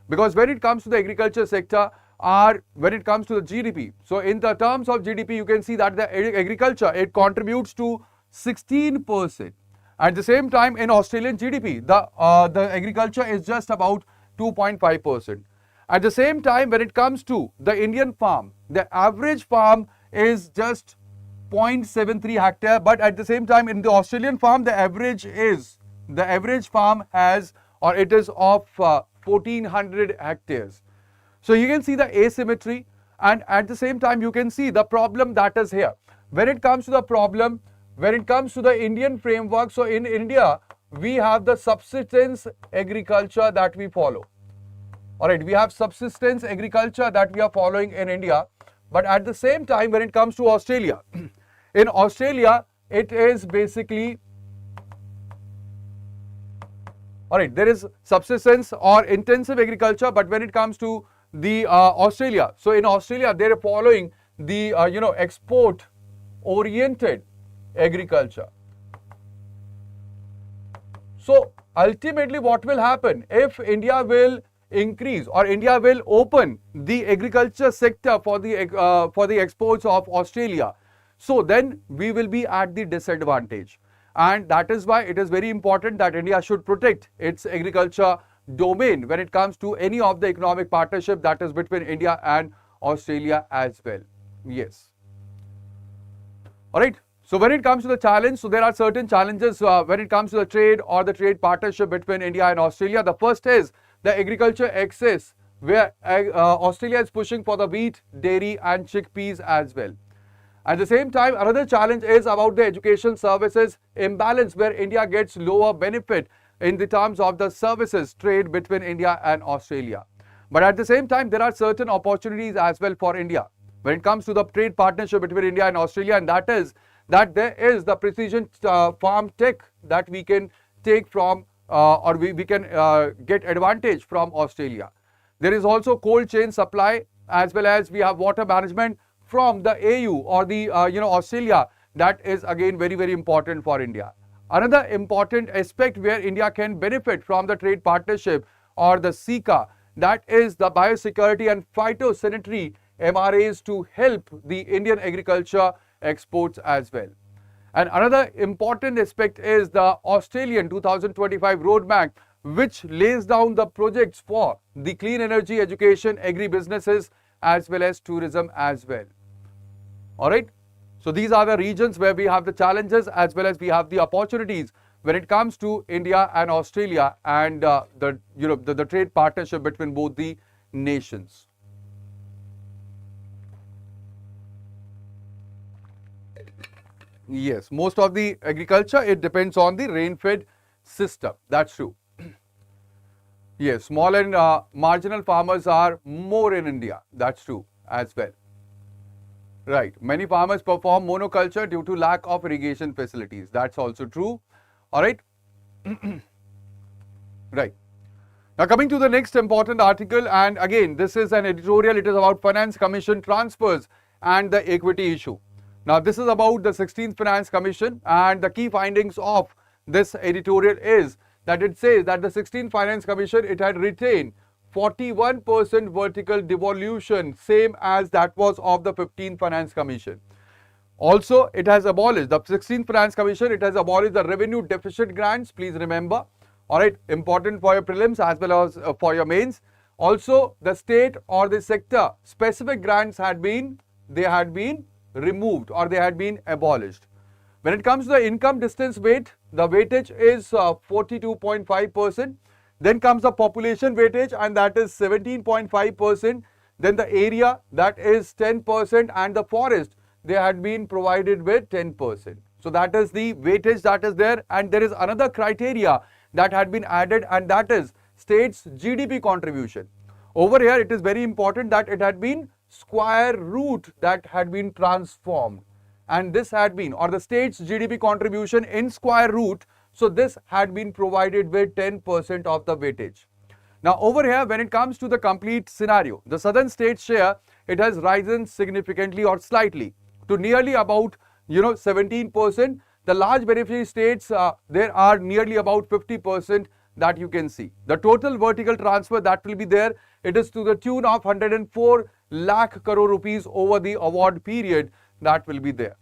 because when it comes to the agriculture sector, or when it comes to the GDP, so in the terms of GDP, you can see that the agriculture, it contributes to 16%. At the same time, in Australian GDP, the agriculture is just about 2.5%. At the same time, when it comes to the Indian farm, the average farm is just 0.73 hectare, but at the same time in the Australian farm, the average farm has, or it is of 1400 hectares. So you can see the asymmetry, and at the same time you can see the problem that is here. When it comes to the problem, when it comes to the Indian framework, so in India we have the subsistence agriculture that we follow. All right, we have subsistence agriculture that we are following in India, but at the same time when it comes to Australia, in Australia it is basically, all right, there is subsistence or intensive agriculture, but when it comes to the Australia. So in Australia, they are following the export oriented agriculture. So ultimately what will happen if India will increase or India will open the agriculture sector for the exports of Australia, so then we will be at the disadvantage, and that is why it is very important that India should protect its agriculture domain when it comes to any of the economic partnership that is between India and Australia as well. Yes. All right. So when it comes to the challenge, so there are certain challenges when it comes to the trade or the trade partnership between India and Australia. The first is the agriculture excess, where Australia is pushing for the wheat, dairy and chickpeas as well. At the same time, another challenge is about the education services imbalance, where India gets lower benefit in the terms of the services trade between India and Australia. But at the same time, there are certain opportunities as well for India when it comes to the trade partnership between India and Australia, and that is that there is the precision farm tech that we can take from or we can get advantage from Australia. There is also cold chain supply, as well as we have water management from the AU or the Australia, that is again very important for India. Another important aspect where India can benefit from the trade partnership or the SICA, that is the biosecurity and phytosanitary MRAs to help the Indian agriculture exports as well. And another important aspect is the Australian 2025 roadmap, which lays down the projects for the clean energy, education, agri-businesses as well as tourism as well. All right. So these are the regions where we have the challenges as well as we have the opportunities when it comes to India and Australia and the trade partnership between both the nations. Yes, most of the agriculture, it depends on the rain-fed system. That's true. Yes, small and marginal farmers are more in India. That's true as well. Right. Many farmers perform monoculture due to lack of irrigation facilities. That's also true. All right. Right. Now coming to the next important article, and again this is an editorial. It is about Finance Commission transfers and the equity issue. Now this is about the 16th Finance Commission, and the key findings of this editorial is that it says that the 16th Finance Commission, it had retained 41% vertical devolution, same as that was of the 15th Finance Commission. Also, it has abolished, the 16th Finance Commission, it has abolished the revenue deficit grants, please remember. All right, important for your prelims as well as for your mains. Also, the state or the sector specific grants had been removed or they had been abolished. When it comes to the income distance weight, the weightage is 42.5%. Then comes the population weightage, and that is 17.5%. Then the area, that is 10%, and the forest, they had been provided with 10%. So that is the weightage that is there, and there is another criteria that had been added, and that is state's GDP contribution. Over here, it is very important that it had been square root that had been transformed, and this had been, or the state's GDP contribution in square root, so this had been provided with 10% of the weightage. Now over here, when it comes to the complete scenario, the southern states share, it has risen significantly or slightly to nearly about 17%. The large beneficiary states, there are nearly about 50% that you can see. The total vertical transfer that will be there, it is to the tune of 104 lakh crore rupees over the award period that will be there.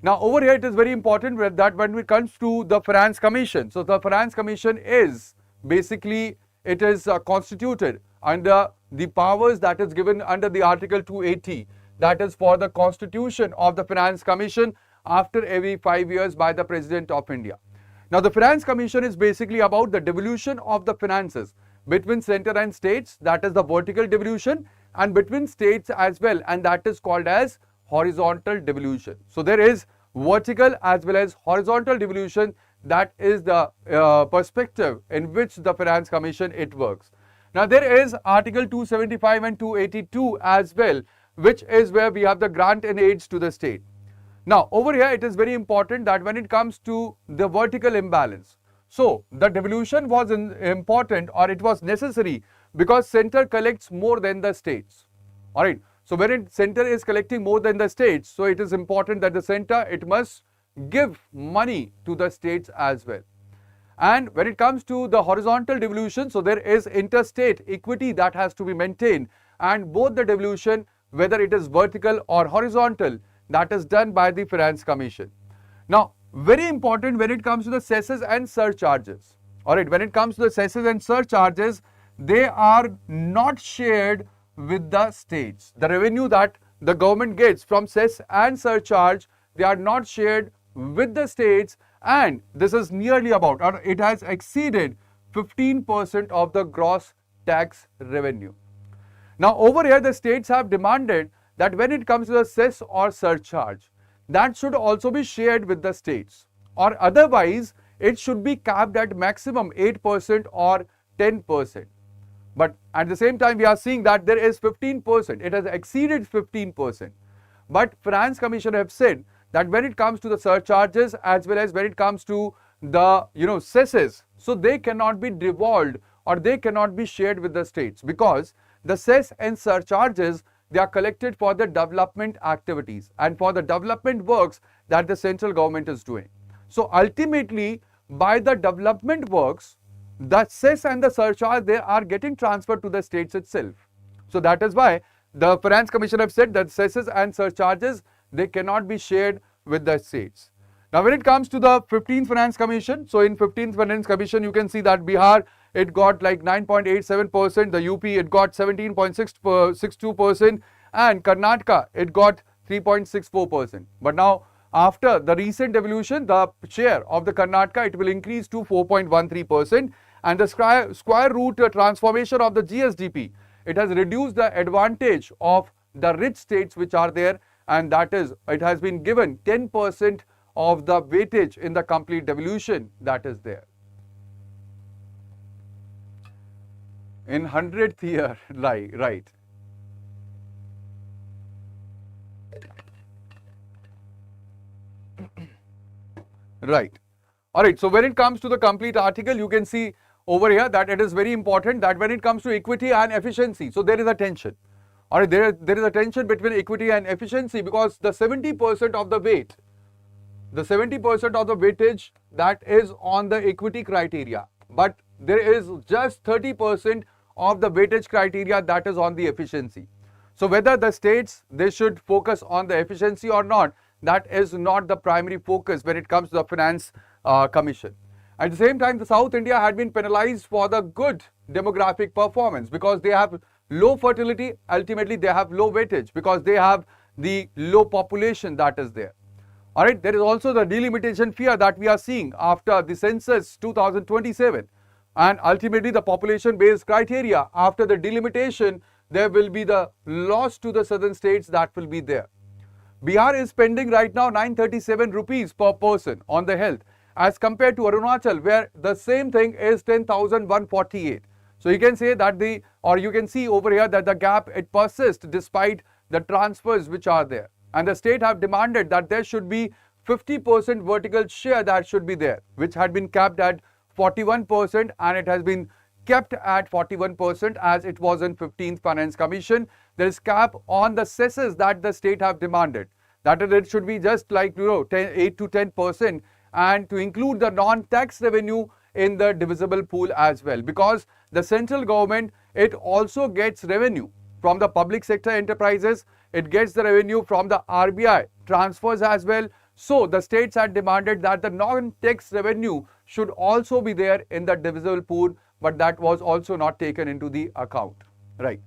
Now over here, it is very important that when it comes to the Finance Commission, so the Finance Commission is basically, it is constituted under the powers that is given under the Article 280, that is for the constitution of the Finance Commission after every 5 years by the President of India. Now the Finance Commission is basically about the devolution of the finances between center and states, that is the vertical devolution, and between states as well, and that is called as horizontal devolution. So there is vertical as well as horizontal devolution, that is the perspective in which the Finance Commission it works. Now there is Article 275 and 282 as well, which is where we have the grant and aids to the state. Now over here, it is very important that when it comes to the vertical imbalance, so the devolution was important, or it was necessary because center collects more than the states. All right. So when center is collecting more than the states, so it is important that the center, it must give money to the states as well. And when it comes to the horizontal devolution, so there is interstate equity that has to be maintained, and both the devolution, whether it is vertical or horizontal, that is done by the Finance Commission. Now, very important when it comes to the cesses and surcharges. All right, when it comes to the cesses and surcharges, they are not shared with the states. The revenue that the government gets from cess and surcharge, they are not shared with the states, and this is nearly about, or it has exceeded 15% of the gross tax revenue. Now over here the states have demanded that when it comes to the cess or surcharge, that should also be shared with the states, or otherwise it should be capped at maximum 8% or 10%. But at the same time we are seeing that there is 15%, it has exceeded 15%. But Finance Commission have said that when it comes to the surcharges as well as when it comes to the cesses, so they cannot be devolved or they cannot be shared with the states, because the cess and surcharges, they are collected for the development activities and for the development works that the central government is doing. So ultimately by the development works, the cess and the surcharge, they are getting transferred to the states itself. So that is why the Finance Commission have said that cesses and surcharges, they cannot be shared with the states. Now when it comes to the 15th Finance Commission, so in 15th Finance Commission you can see that Bihar, it got like 9.87%, the UP it got 17.62%, and Karnataka it got 3.64%. But now after the recent devolution, the share of the Karnataka, it will increase to 4.13%, and the square root transformation of the GSDP, it has reduced the advantage of the rich states which are there, and that is, it has been given 10% of the weightage in the complete devolution that is there. In 100th year, right. Right. Alright, so when it comes to the complete article, you can see over here that it is very important that when it comes to equity and efficiency, so there is a tension. Alright, there is a tension between equity and efficiency, because the 70% of the weight, the 70% of the weightage, that is on the equity criteria, but there is just 30% of the weightage criteria that is on the efficiency. So whether the states, they should focus on the efficiency or not, that is not the primary focus when it comes to the Finance Commission. At the same time, the South India had been penalized for the good demographic performance, because they have low fertility, ultimately they have low weightage because they have the low population that is there. Alright, there is also the delimitation fear that we are seeing after the census 2027, and ultimately the population based criteria, after the delimitation there will be the loss to the southern states that will be there. Bihar is spending right now 937 rupees per person on the health, as compared to Arunachal, where the same thing is 10,148. So you can say that you can see over here that the gap, it persists despite the transfers which are there. And the state have demanded that there should be 50% vertical share that should be there, which had been capped at 41%, and it has been kept at 41% as it was in 15th Finance Commission. There is cap on the cesses that the state have demanded, that it should be just like 8 to 10%, and to include the non-tax revenue in the divisible pool as well, because the central government, it also gets revenue from the public sector enterprises, it gets the revenue from the RBI transfers as well. So the states had demanded that the non-tax revenue should also be there in the divisible pool, but that was also not taken into the account. Right.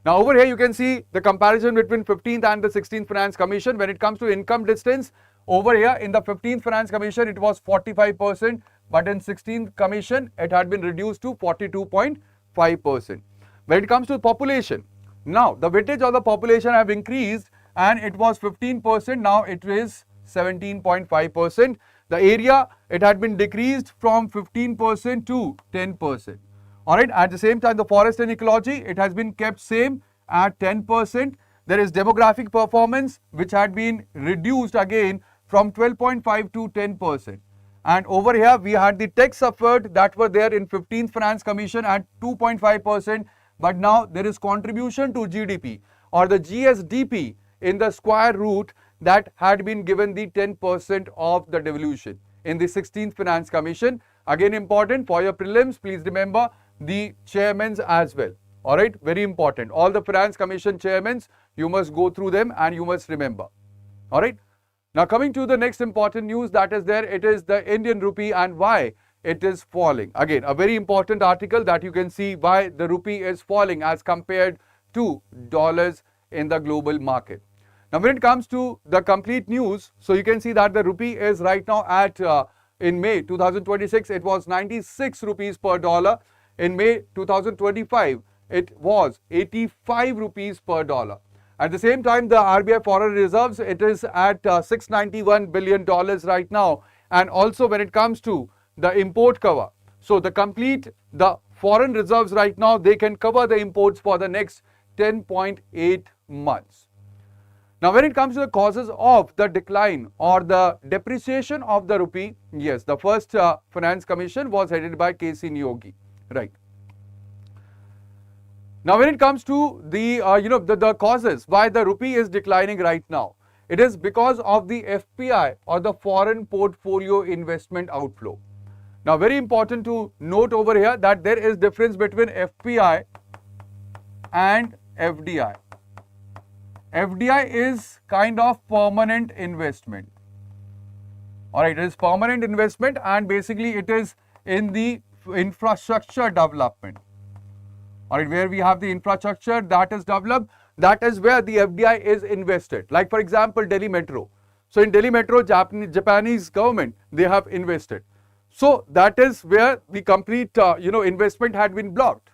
Now over here you can see the comparison between 15th and the 16th Finance Commission. When it comes to income distance, over here in the 15th Finance Commission it was 45%, but in 16th Commission it had been reduced to 42.5%. When it comes to population, now the weightage of the population have increased, and it was 15%, now it is 17.5%. The area, it had been decreased from 15% to 10%. Alright, at the same time the forest and ecology, it has been kept same at 10%. There is demographic performance which had been reduced again from 12.5 to 10%. And over here we had the tax effort that were there in 15th Finance Commission at 2.5%, but now there is contribution to GDP or the GSDP in the square root that had been given the 10% of the devolution in the 16th Finance Commission. Again, important for your prelims, please remember the chairmans as well. All right, very important. All the Finance Commission chairmans, you must go through them and you must remember. All right. Now coming to the next important news that is there, it is the Indian rupee and why it is falling. Again, a very important article that you can see why the rupee is falling as compared to dollars in the global market. Now when it comes to the complete news, so you can see that the rupee is right now at in May 2026 it was 96 rupees per dollar. In May 2025 it was 85 rupees per dollar. At the same time, the RBI foreign reserves, it is at $691 billion right now. And also when it comes to the import cover, so the foreign reserves right now, they can cover the imports for the next 10.8 months. Now when it comes to the causes of the decline or the depreciation of the rupee, yes, the first Finance Commission was headed by K.C. Niyogi, right. Now when it comes to the the causes why the rupee is declining right now, it is because of the FPI or the foreign portfolio investment outflow. Now very important to note over here that there is difference between FPI and FDI. FDI is kind of permanent investment. Alright, it is permanent investment and basically it is in the infrastructure development. Alright, where we have the infrastructure that is developed, that is where the FDI is invested. Like for example, Delhi Metro. So in Delhi Metro, Japanese government, they have invested. So that is where the complete investment had been blocked.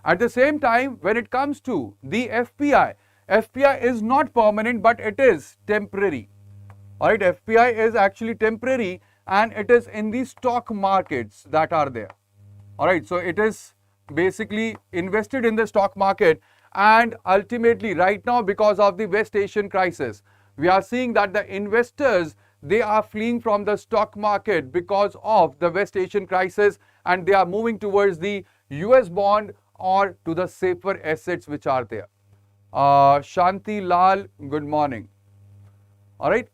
At the same time, when it comes to the FPI, FPI is not permanent but it is temporary. Alright, FPI is actually temporary and it is in the stock markets that are there. Alright, so it is basically invested in the stock market, and ultimately right now because of the West Asian crisis, we are seeing that the investors, they are fleeing from the stock market because of the West Asian crisis and they are moving towards the US bond or to the safer assets which are there. Shanti Lal, good morning. Alright.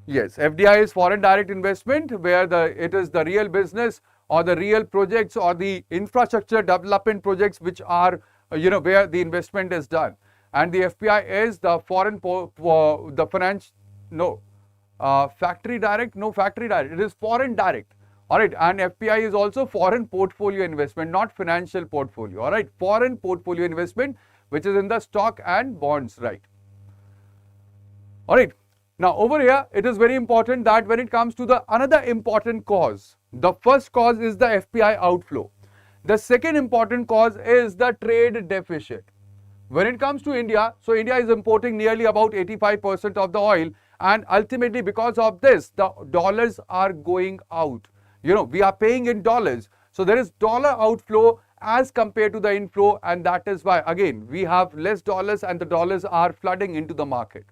Yes, FDI is foreign direct investment where it is the real business or the real projects or the infrastructure development projects which are where the investment is done. And the FPI is the foreign factory direct, it is foreign direct. Alright, and FPI is also foreign portfolio investment, not financial portfolio. Alright, foreign portfolio investment which is in the stock and bonds, right. Alright, now over here it is very important that when it comes to the another important cause, the first cause is the FPI outflow. The second important cause is the trade deficit. When it comes to India, so India is importing nearly about 85% of the oil, and ultimately because of this, the dollars are going out. We are paying in dollars. So there is dollar outflow as compared to the inflow, and that is why again we have less dollars and the dollars are flooding into the market.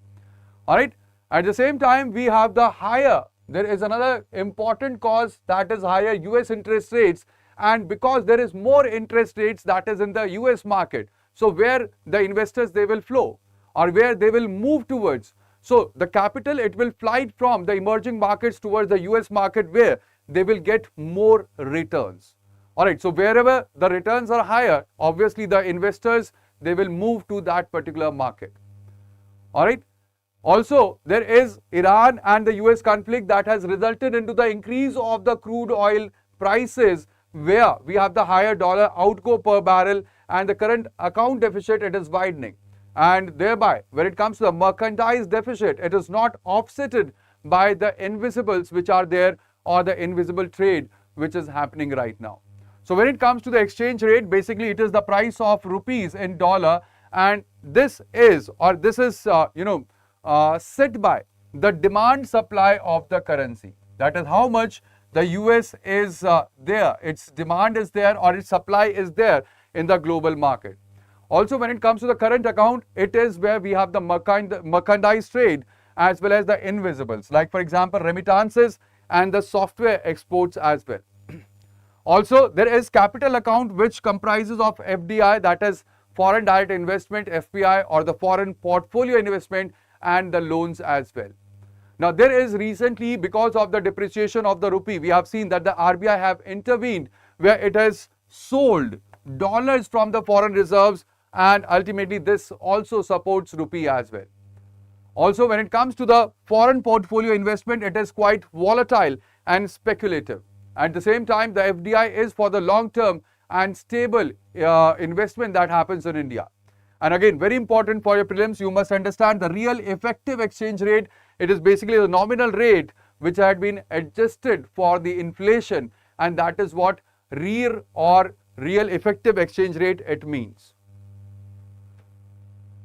Alright. At the same time, we have there is another important cause that is higher US interest rates, and because there is more interest rates that is in the US market, so where the investors they will flow or where they will move towards. So the capital, it will fly from the emerging markets towards the US market where they will get more returns. Alright, so wherever the returns are higher, obviously the investors, they will move to that particular market. Alright. Also, there is Iran and the US conflict that has resulted into the increase of the crude oil prices where we have the higher dollar outgo per barrel and the current account deficit, it is widening. And thereby, when it comes to the merchandise deficit, it is not offsetted by the invisibles which are there or the invisible trade which is happening right now. So when it comes to the exchange rate, basically it is the price of rupees in dollar, and this is set by the demand supply of the currency. That is how much the US is there, its demand is there or its supply is there in the global market. Also when it comes to the current account, it is where we have the merchandise trade as well as the invisibles, like for example remittances and the software exports as well. Also, there is capital account which comprises of FDI, that is foreign direct investment, FPI, or the foreign portfolio investment, and the loans as well. Now, there is recently, because of the depreciation of the rupee, we have seen that the RBI have intervened where it has sold dollars from the foreign reserves, and ultimately this also supports rupee as well. Also, when it comes to the foreign portfolio investment, it is quite volatile and speculative. At the same time, the FDI is for the long term and stable investment that happens in India. And again, very important for your prelims, you must understand the real effective exchange rate. It is basically the nominal rate which had been adjusted for the inflation, and that is what REER or real effective exchange rate it means.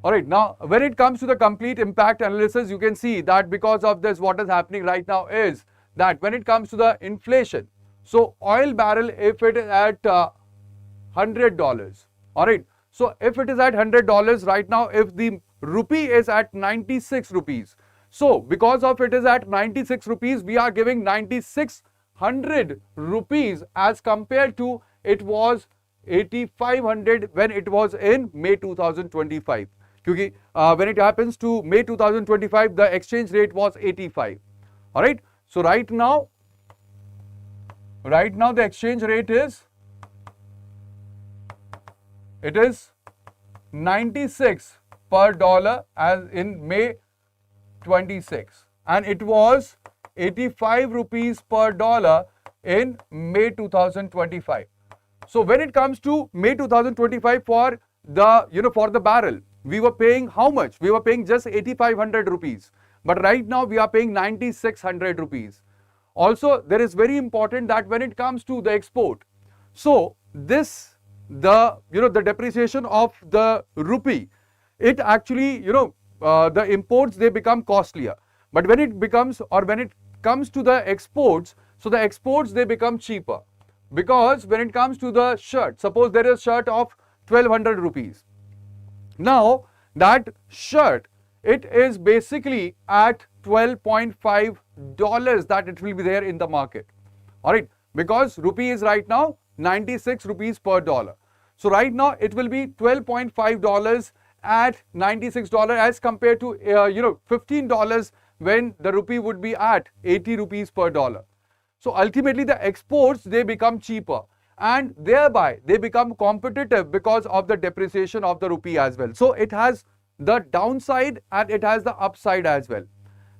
Alright, now when it comes to the complete impact analysis, you can see that because of this, what is happening right now is that when it comes to the inflation, so oil barrel, if it is at $100, alright, so if it is at $100 right now, if the rupee is at 96 rupees, so because of it is at 96 rupees, we are giving 9600 rupees as compared to it was 8500 when it was in May 2025. Because when it happens to May 2025, the exchange rate was 85. Alright, so right now the exchange rate is 96 per dollar as in May 26, and it was 85 rupees per dollar in May 2025. So when it comes to May 2025, for the barrel, we were paying how much? We were paying just 8500 rupees, but right now we are paying 9600 rupees. Also, there is very important that when it comes to the export, so the depreciation of the rupee, it actually, the imports, they become costlier. But when it comes to the exports, so the exports, they become cheaper. Because when it comes to the shirt, suppose there is a shirt of 1200 rupees. Now, that shirt, it is basically at $12.5 that it will be there in the market. Alright, because rupee is right now 96 rupees per dollar. So right now it will be $12.5 at $96 as compared to $15 when the rupee would be at 80 rupees per dollar. So ultimately the exports, they become cheaper, and thereby they become competitive because of the depreciation of the rupee as well. So it has the downside and it has the upside as well.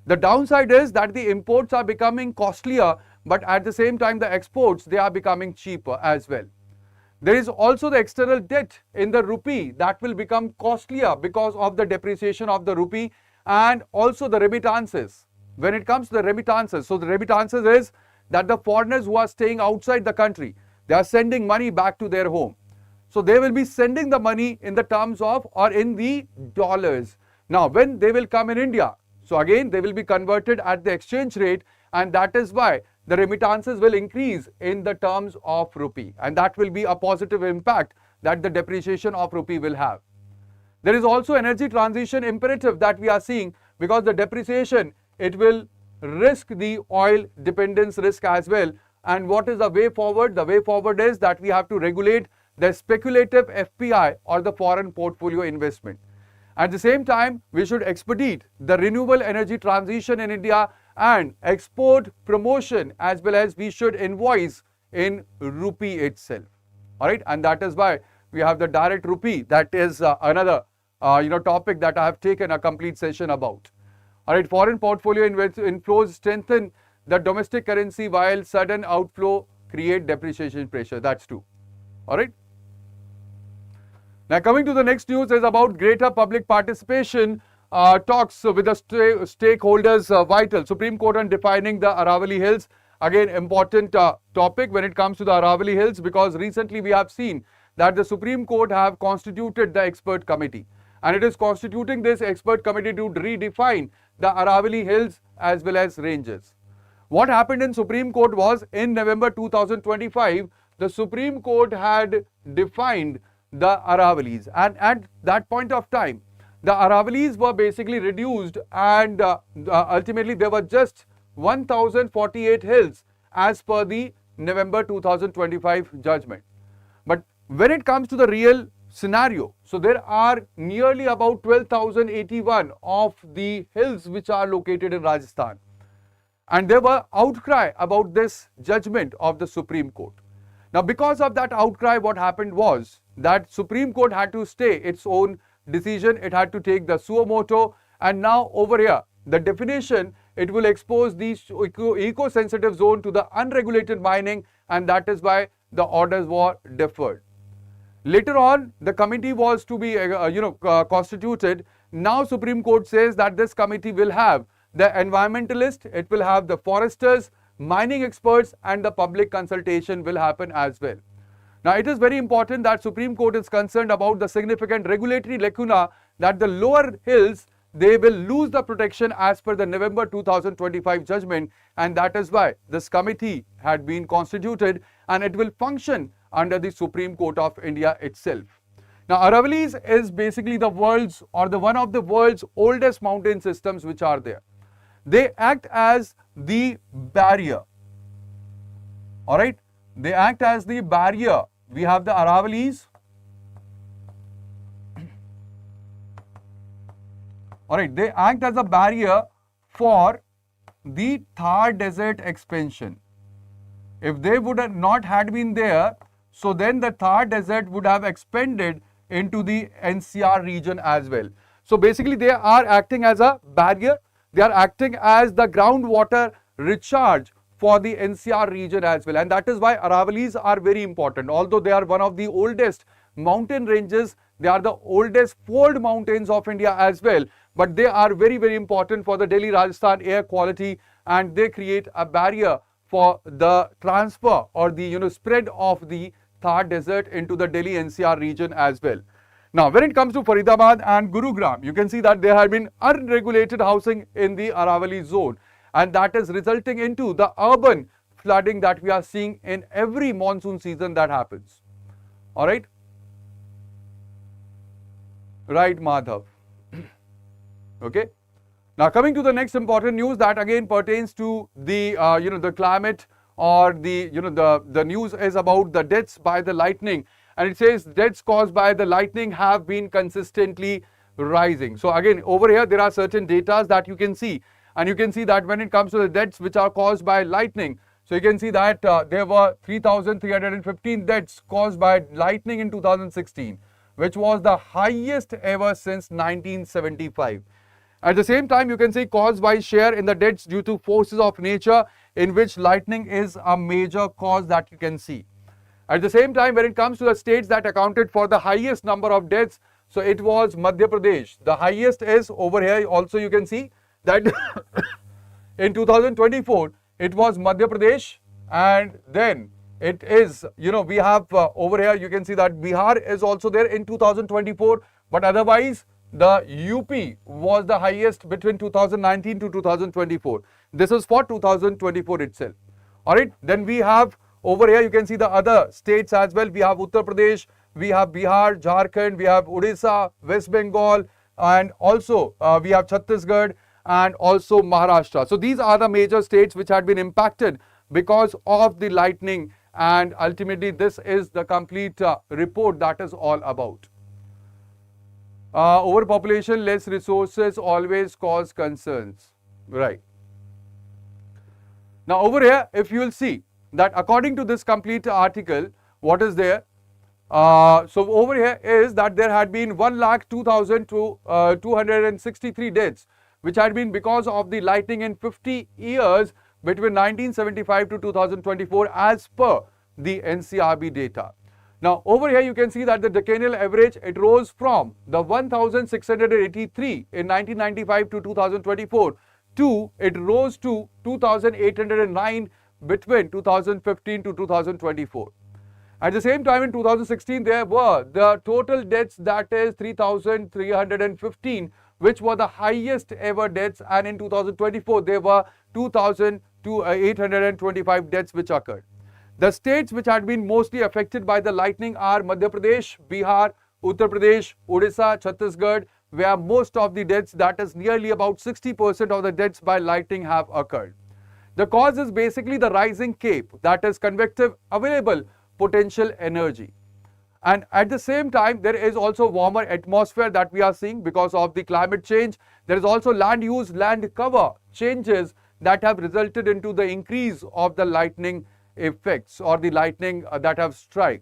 The downside is that the imports are becoming costlier, but at the same time the exports, they are becoming cheaper as well. There is also the external debt in the rupee that will become costlier because of the depreciation of the rupee, and also the remittances. When it comes to the remittances, so the remittances is that the foreigners who are staying outside the country, they are sending money back to their home. So they will be sending the money in the terms of or in the dollars. Now when they will come in India, so again they will be converted at the exchange rate, and that is why the remittances will increase in the terms of rupee, and that will be a positive impact that the depreciation of rupee will have. There is also energy transition imperative that we are seeing, because the depreciation, it will risk the oil dependence risk as well. And what is the way forward? The way forward is that we have to regulate the speculative FPI or the foreign portfolio investment. At the same time, we should expedite the renewable energy transition in India and export promotion, as well as we should invoice in rupee itself. Alright, and that is why we have the direct rupee. That is another topic that I have taken a complete session about. Alright, foreign portfolio inflows strengthen the domestic currency while sudden outflow create depreciation pressure. That's true. Alright. Now coming to the next news is about greater public participation. Talks with the stakeholders vital. Supreme Court on defining the Aravalli Hills. Again, important topic when it comes to the Aravalli Hills, because recently we have seen that the Supreme Court have constituted the expert committee, and it is constituting this expert committee to redefine the Aravalli Hills as well as ranges. What happened in Supreme Court was in November 2025, the Supreme Court had defined the Aravallis, and at that point of time, the Aravallis were basically reduced, and ultimately there were just 1048 hills as per the November 2025 judgment. But when it comes to the real scenario, so there are nearly about 12,081 of the hills which are located in Rajasthan. And there were outcry about this judgment of the Supreme Court. Now, because of that outcry, what happened was that Supreme Court had to stay its own decision. It had to take the suo motu. And now over here, the definition, it will expose the eco-sensitive zone to the unregulated mining, and that is why the orders were deferred. Later on, the committee was to be constituted. Now Supreme Court says that this committee will have the environmentalist, it will have the foresters, mining experts, and the public consultation will happen as well. Now, it is very important that Supreme Court is concerned about the significant regulatory lacuna that the lower hills, they will lose the protection as per the November 2025 judgment, and that is why this committee had been constituted and it will function under the Supreme Court of India itself. Now, Aravallis is basically the world's or the one of the world's oldest mountain systems which are there. They act as the barrier. All right, they act as the barrier. We have the Aravallis. All right, they act as a barrier for the Thar Desert expansion. If they would have not had been there, so then the Thar Desert would have expanded into the NCR region as well. So basically they are acting as a barrier. They are acting as the groundwater recharge for the NCR region as well. And that is why Aravallis are very important. Although they are one of the oldest mountain ranges, they are the oldest fold mountains of India as well. But they are very, very important for the Delhi-Rajasthan air quality, and they create a barrier for the transfer or the spread of the Thar Desert into the Delhi NCR region as well. Now, when it comes to Faridabad and Gurugram, you can see that there have been unregulated housing in the Aravalli zone, and that is resulting into the urban flooding that we are seeing in every monsoon season that happens. All right? Right, Madhav. Okay. Now, coming to the next important news that again pertains to the the climate, or the news is about the deaths by the lightning, and it says deaths caused by the lightning have been consistently rising. So again, over here there are certain data that you can see, and you can see that when it comes to the deaths which are caused by lightning, so you can see that there were 3,315 deaths caused by lightning in 2016, which was the highest ever since 1975. At the same time, you can see caused by share in the deaths due to forces of nature, in which lightning is a major cause that you can see. At the same time, when it comes to the states that accounted for the highest number of deaths, so it was Madhya Pradesh. The highest is over here. Also, you can see that in 2024, it was Madhya Pradesh, and then it is, we have over here, you can see that Bihar is also there in 2024, but otherwise, the UP was the highest between 2019 to 2024. This is for 2024 itself. All right. Then we have over here, you can see the other states as well. We have Uttar Pradesh, we have Bihar, Jharkhand, we have Odisha, West Bengal, and also we have Chhattisgarh and also Maharashtra. So these are the major states which had been impacted because of the lightning, and ultimately this is the complete report that is all about. Overpopulation, less resources always cause concerns. Right. Now over here, if you will see that according to this complete article, what is there? So over here is that there had been 1,02,263 deaths, which had been because of the lightning in 50 years between 1975 to 2024 as per the NCRB data. Now over here you can see that the decennial average, it rose from the 1,683 in 1995 to 2024 to it rose to 2,809 between 2015 to 2024. At the same time in 2016 there were the total deaths, that is 3,315, which were the highest ever deaths, and in 2024 there were 2,825 deaths which occurred. The states which had been mostly affected by the lightning are Madhya Pradesh, Bihar, Uttar Pradesh, Odisha, Chhattisgarh, where most of the deaths, that is nearly about 60% of the deaths by lightning have occurred. The cause is basically the rising CAPE, that is convective available potential energy. And at the same time, there is also warmer atmosphere that we are seeing because of the climate change. There is also land use, land cover changes that have resulted into the increase of the lightning effects or the lightning that have struck.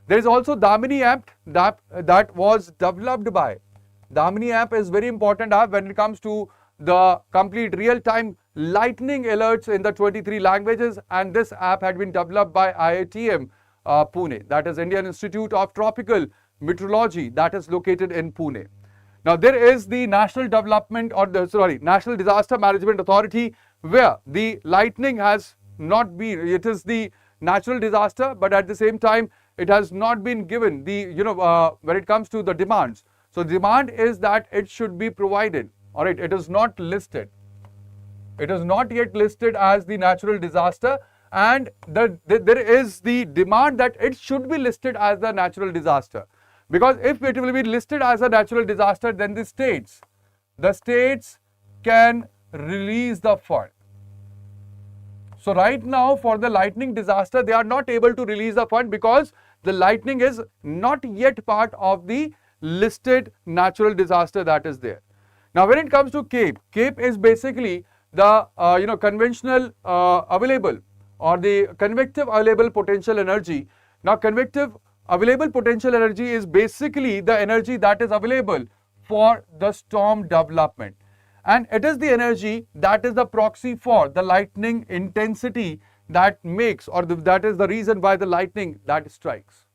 There is also Damini app that was developed by. Damini app is very important app when it comes to the complete real-time lightning alerts in the 23 languages, and this app had been developed by IITM Pune, that is Indian Institute of Tropical Meteorology, that is located in Pune. Now there is the National National Disaster Management Authority, where the lightning has not been, it is the natural disaster, but at the same time it has not been given the, when it comes to the demands. So the demand is that it should be provided. All right, it is not listed. It is not yet listed as the natural disaster, and there is the demand that it should be listed as the natural disaster. Because if it will be listed as a natural disaster, then the states can release the fund. So right now for the lightning disaster, they are not able to release the fund because the lightning is not yet part of the listed natural disaster that is there. Now when it comes to CAPE, CAPE is basically the conventional available or the convective available potential energy. Now convective available potential energy is basically the energy that is available for the storm development, and it is the energy that is the proxy for the lightning intensity that makes, or that is the reason why the lightning that strikes.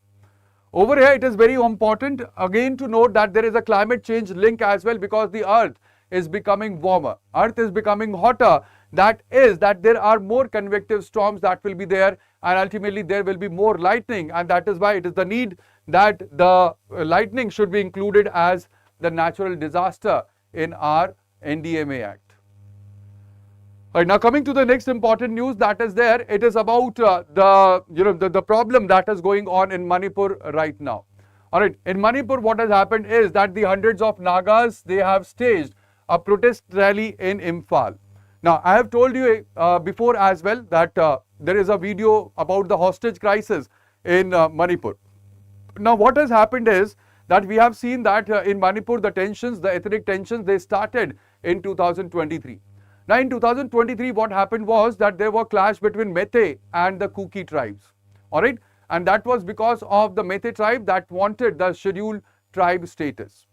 Over here it is very important again to note that there is a climate change link as well, because the earth is becoming warmer, earth is becoming hotter, that there are more convective storms that will be there, and ultimately there will be more lightning, and that is why it is the need that the lightning should be included as the natural disaster in our NDMA Act. Right, now coming to the next important news that is there, it is about the problem that is going on in Manipur right now. All right, in Manipur what has happened is that the hundreds of Nagas, they have staged a protest rally in Imphal. Now I have told you before as well that there is a video about the hostage crisis in Manipur. Now what has happened is that we have seen that in Manipur the ethnic tensions, they started in 2023. Now in 2023 what happened was that there were clash between Meitei and the Kuki tribes. Alright, and that was because of the Meitei tribe that wanted the scheduled tribe status.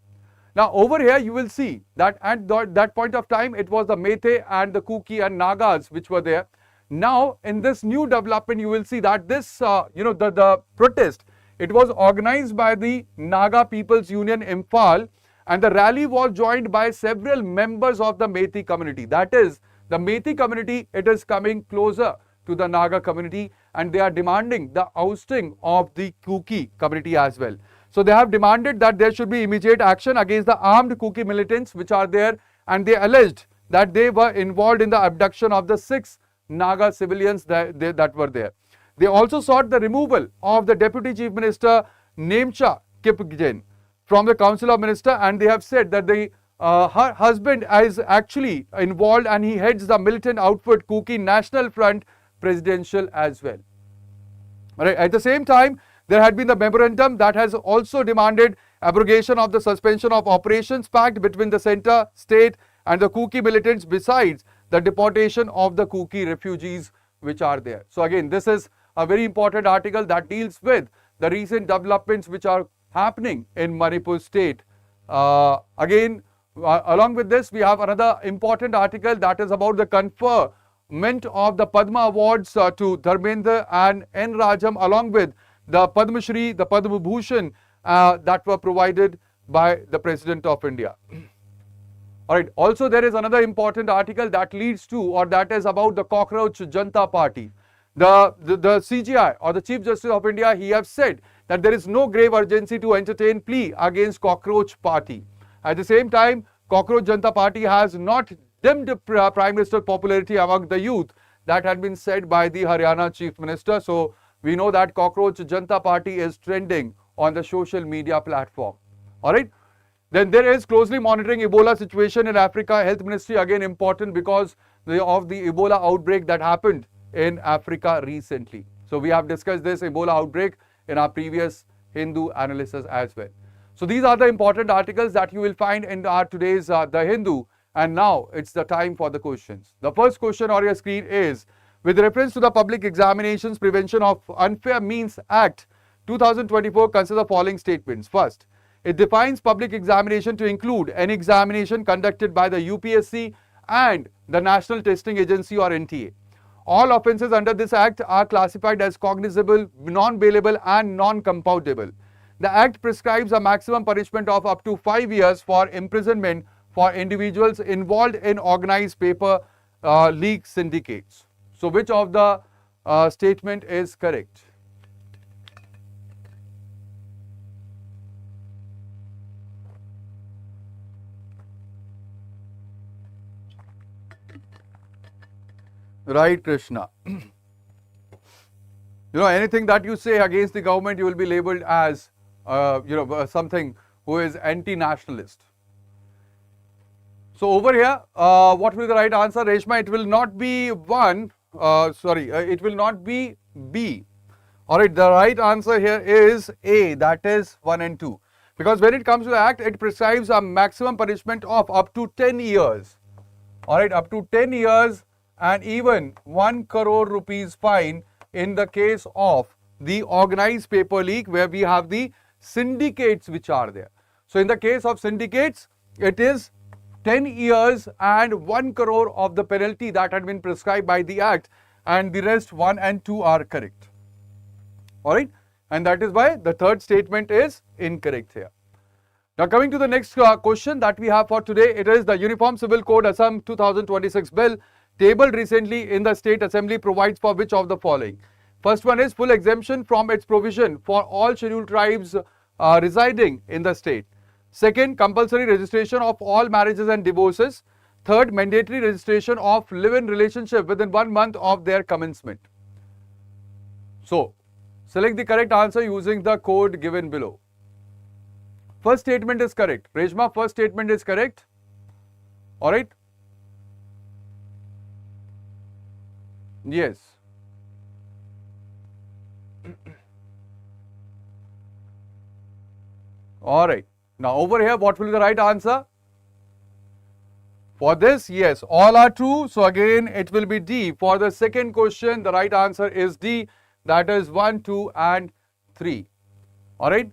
Now over here you will see that at that point of time it was the Meitei and the Kuki and Nagas which were there. Now in this new development you will see that this the protest, it was organized by the Naga People's Union Imphal, and the rally was joined by several members of the Meitei community. That is, the Meitei community, it is coming closer to the Naga community, and they are demanding the ousting of the Kuki community as well. So they have demanded that there should be immediate action against the armed Kuki militants which are there, and they alleged that they were involved in the abduction of the 6 Naga civilians that were there. They also sought the removal of the Deputy Chief Minister Nemcha Kipgen from the Council of Ministers, and they have said that her husband is actually involved and he heads the militant outfit Kuki National Front Presidential as well. Right. At the same time, there had been the memorandum that has also demanded abrogation of the suspension of operations pact between the center, state and the Kuki militants, besides the deportation of the Kuki refugees which are there. So again, this is a very important article that deals with the recent developments which are happening in Manipur state. Along with this, we have another important article that is about the conferment of the Padma Awards to Dharmendra and N. Rajam, along with the Padma Shri, the Padma Bhushan that were provided by the President of India. Alright, also there is another important article that leads to, or that is about the Cockroach Janta Party. The CJI, or the Chief Justice of India, he has said that there is no grave urgency to entertain plea against Cockroach Party. At the same time, Cockroach Janta Party has not dimmed Prime Minister popularity among the youth. That had been said by the Haryana Chief Minister. So we know that Cockroach Janta Party is trending on the social media platform. Alright. Then there is closely monitoring Ebola situation in Africa. Health Ministry, again important, because of the Ebola outbreak that happened in Africa recently. So we have discussed this Ebola outbreak in our previous Hindu analysis as well. So these are the important articles that you will find in our today's The Hindu. And now it's the time for the questions. The first question on your screen is, with reference to the Public Examinations Prevention of Unfair Means Act 2024, consider the following statements. First, it defines public examination to include an examination conducted by the UPSC and the National Testing Agency or NTA. All offences under this act are classified as cognizable, non-bailable and non-compoundable. The act prescribes a maximum punishment of up to 5 years for imprisonment for individuals involved in organized paper leak syndicates. So which of the statement is correct? Right, Krishna. Anything that you say against the government, you will be labeled as, something who is anti-nationalist. So over here, what will be the right answer, Reshma? It will not be it will not be B. Alright, the right answer here is A, that is 1 and 2. Because when it comes to the act, it prescribes a maximum punishment of up to 10 years. Alright, up to 10 years and even 1 crore rupees fine in the case of the organized paper leak where we have the syndicates which are there. So in the case of syndicates, it is 10 years and 1 crore of the penalty that had been prescribed by the act, and the rest 1 and 2 are correct. Alright, and that is why the third statement is incorrect here. Now coming to the next question that we have for today, it is the Uniform Civil Code Assam 2026 bill tabled recently in the State Assembly provides for which of the following? First one is full exemption from its provision for all scheduled tribes residing in the state. Second, compulsory registration of all marriages and divorces. Third, mandatory registration of live-in relationship within 1 month of their commencement. So, select the correct answer using the code given below. First statement is correct. Reshma, first statement is correct. Alright. Yes. Alright. Now over here, what will be the right answer? For this, yes, all are true. So again, it will be D. For the second question, the right answer is D. That is 1, 2 and 3. Alright.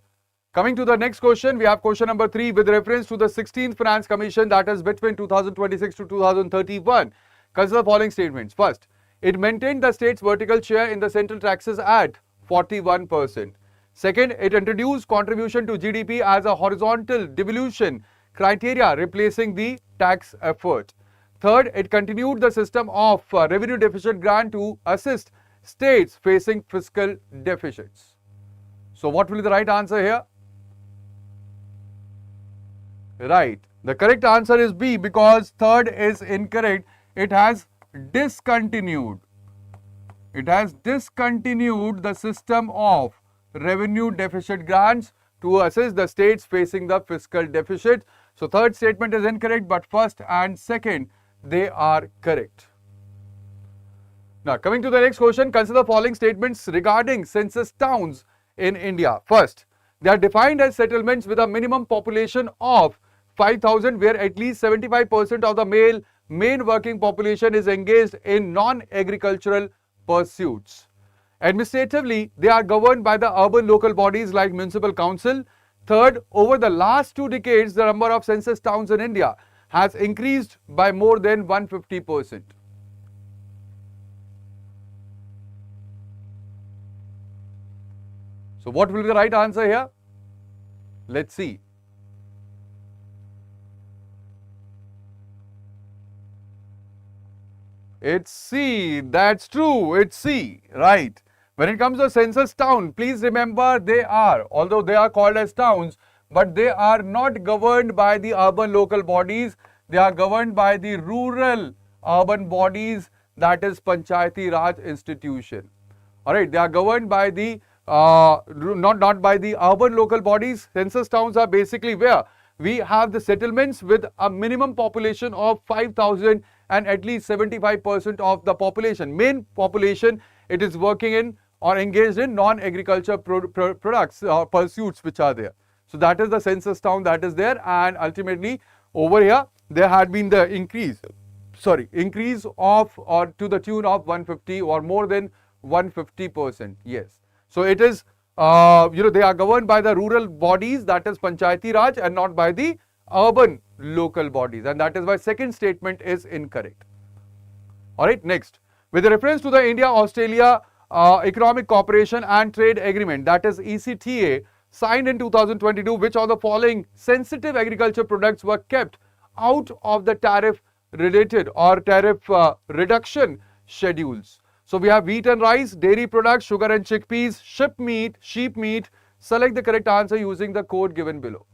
Coming to the next question, we have question number 3 with reference to the 16th Finance Commission, that is between 2026 to 2031. Consider the following statements. First, it maintained the state's vertical share in the central taxes at 41%. Second, it introduced contribution to GDP as a horizontal devolution criteria replacing the tax effort. Third, it continued the system of revenue deficit grant to assist states facing fiscal deficits. So what will be the right answer here? Right. The correct answer is B, because third is incorrect. It has discontinued. It has discontinued the system of revenue deficit grants to assist the states facing the fiscal deficit. So third statement is incorrect, but first and second, they are correct. Now coming to the next question, consider the following statements regarding census towns in India. First, they are defined as settlements with a minimum population of 5,000 where at least 75% of the main working population is engaged in non-agricultural pursuits. Administratively, they are governed by the urban local bodies like municipal council. Third, over the last 2 decades, the number of census towns in India has increased by more than 150%. So what will be the right answer here? Let's see. It's C. That's true. It's C. Right. When it comes to census town, please remember although they are called as towns, but they are not governed by the urban local bodies. They are governed by the rural urban bodies, that is Panchayati Raj institution. Alright, they are governed by the not by the urban local bodies. Census towns are basically where we have the settlements with a minimum population of 5,000 and at least 75% of the population, main population, it is working in or engaged in non-agriculture products or pursuits which are there. So that is the census town that is there, and ultimately over here there had been the increase of or to the tune of 150 or more than 150%. Yes. So it is, they are governed by the rural bodies, that is Panchayati Raj, and not by the urban local bodies, and that is why second statement is incorrect. Alright, next. With reference to the India-Australia Economic Cooperation and Trade Agreement, that is ECTA, signed in 2022, which of the following sensitive agriculture products were kept out of the tariff related or tariff reduction schedules? So we have wheat and rice, dairy products, sugar and chickpeas, sheep meat. Select the correct answer using the code given below.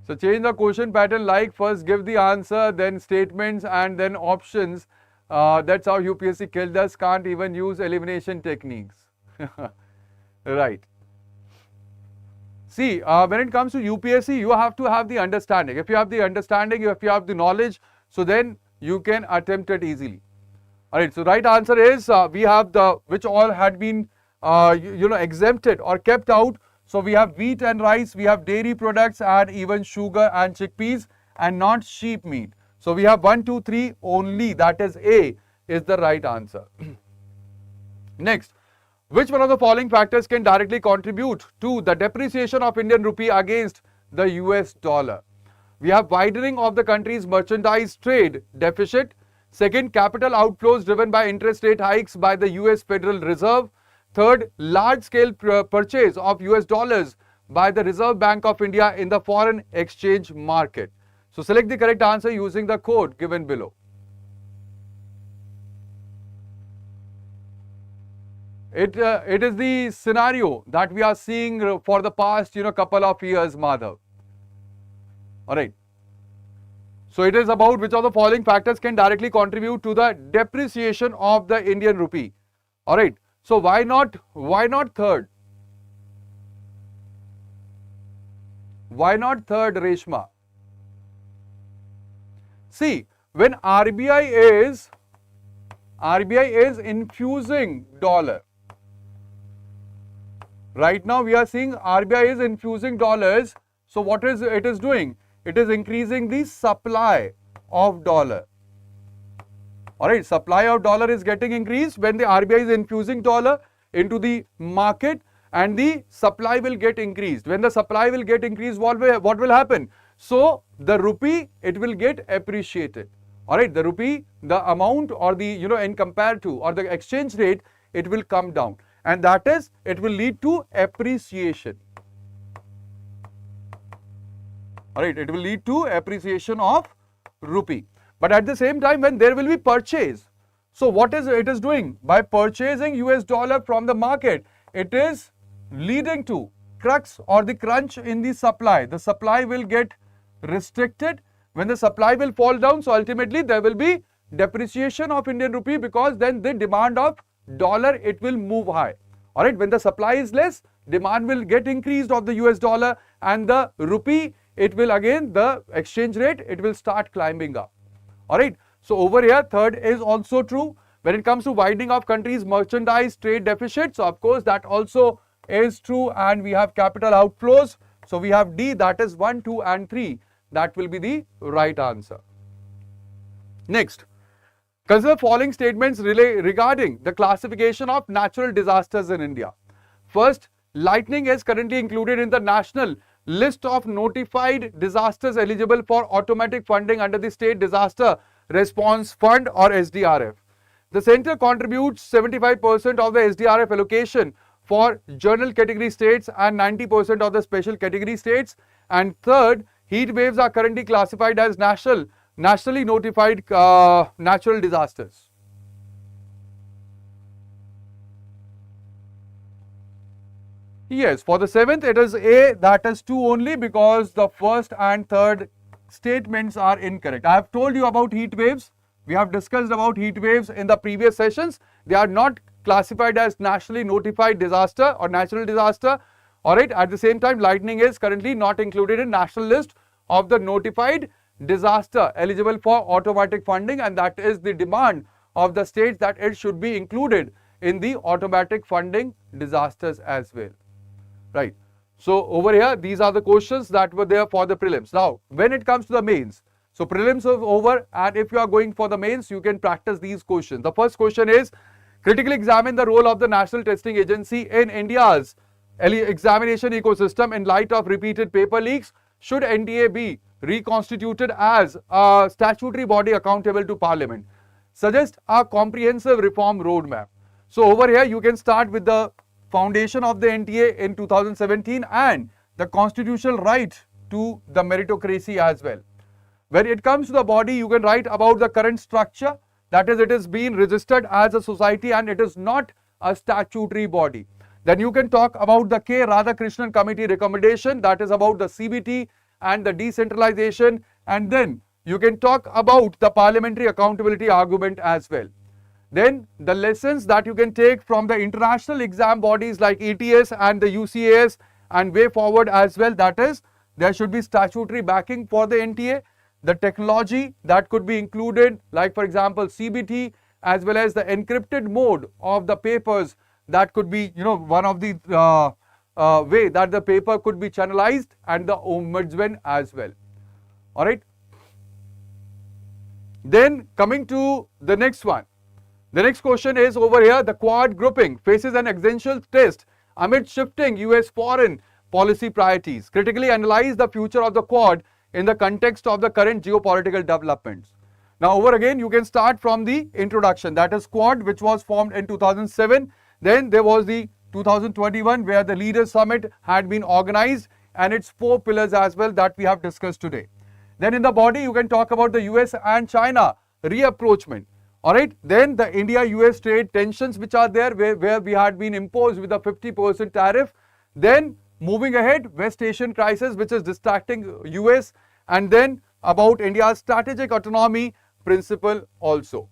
So change the question pattern, like first give the answer, then statements, and then options. That's how UPSC killed us. Can't even use elimination techniques. Right. See, when it comes to UPSC, you have to have the understanding. If you have the understanding, if you have the knowledge, so then you can attempt it easily. Alright, so right answer is we have the which all had been exempted or kept out. So we have wheat and rice, we have dairy products, and even sugar and chickpeas, and not sheep meat. So we have 1, 2, 3 only, that is A is the right answer. Next, which one of the following factors can directly contribute to the depreciation of Indian rupee against the US dollar? We have widening of the country's merchandise trade deficit. Second, capital outflows driven by interest rate hikes by the US Federal Reserve. Third, large-scale purchase of US dollars by the Reserve Bank of India in the foreign exchange market. So select the correct answer using the code given below. It is the scenario that we are seeing for the past couple of years, Madhav. Alright. So it is about which of the following factors can directly contribute to the depreciation of the Indian rupee. Alright. So why not third? Why not third, Reshma? See, when RBI is infusing dollar. Right now we are seeing RBI is infusing dollars. So what is it is doing? It is increasing the supply of dollar. Alright, supply of dollar is getting increased when the RBI is infusing dollar into the market, and the supply will get increased. When the supply will get increased, what will happen? So the rupee, it will get appreciated. Alright, the rupee, the amount or the in compared to or the exchange rate, it will come down, and that is it will lead to appreciation. Alright, it will lead to appreciation of rupee. But at the same time, when there will be purchase, so what is it is doing? By purchasing US dollar from the market, it is leading to crux or the crunch in the supply. The supply will get restricted. When the supply will fall down, so ultimately there will be depreciation of Indian rupee, because then the demand of dollar, it will move high. Alright, when the supply is less, demand will get increased of the US dollar, and the rupee, it will again, the exchange rate, it will start climbing up. Alright, so over here third is also true. When it comes to widening of countries' merchandise trade deficit, so of course that also is true, and we have capital outflows. So we have D, that is 1, 2 and 3. That will be the right answer. Next, consider following statements regarding the classification of natural disasters in India. First, lightning is currently included in the national list of notified disasters eligible for automatic funding under the State Disaster Response Fund or SDRF. The centre contributes 75% of the SDRF allocation for general category states and 90% of the special category states. And third, heat waves are currently classified as nationally notified natural disasters. Yes, for the seventh it is A, that is 2 only, because the first and third statements are incorrect. I have told you about heat waves. We have discussed about heat waves in the previous sessions. They are not classified as nationally notified disaster or natural disaster. All right. At the same time, lightning is currently not included in national list of the notified disaster eligible for automatic funding, and that is the demand of the states that it should be included in the automatic funding disasters as well. Right. So over here, these are the questions that were there for the prelims. Now, when it comes to the mains, so prelims is over, and if you are going for the mains, you can practice these questions. The first question is, critically examine the role of the National Testing Agency in India's examination ecosystem in light of repeated paper leaks. Should NTA be reconstituted as a statutory body accountable to Parliament? Suggest a comprehensive reform roadmap. So over here, you can start with the foundation of the NTA in 2017 and the constitutional right to the meritocracy as well. When it comes to the body, you can write about the current structure, that is, it is being registered as a society and it is not a statutory body. Then you can talk about the K. Radhakrishnan Committee recommendation, that is about the CBT and the decentralization, and then you can talk about the parliamentary accountability argument as well. Then the lessons that you can take from the international exam bodies like ETS and the UCAS and way forward as well, that is, there should be statutory backing for the NTA, the technology that could be included, like for example CBT, as well as the encrypted mode of the papers that could be, one of the way that the paper could be channelized, and the ombudsman as well. All right. Then coming to the next one. The next question is over here, the Quad grouping faces an existential test amid shifting US foreign policy priorities. Critically analyze the future of the Quad in the context of the current geopolitical developments. Now over again, you can start from the introduction, that is Quad, which was formed in 2007. Then there was the 2021 where the Leaders Summit had been organized, and its 4 pillars as well that we have discussed today. Then in the body, you can talk about the US and China reapproachment. All right. Then the India-US trade tensions which are there, where we had been imposed with a 50% tariff. Then moving ahead, West Asian crisis which is distracting US, and then about India's strategic autonomy principle also.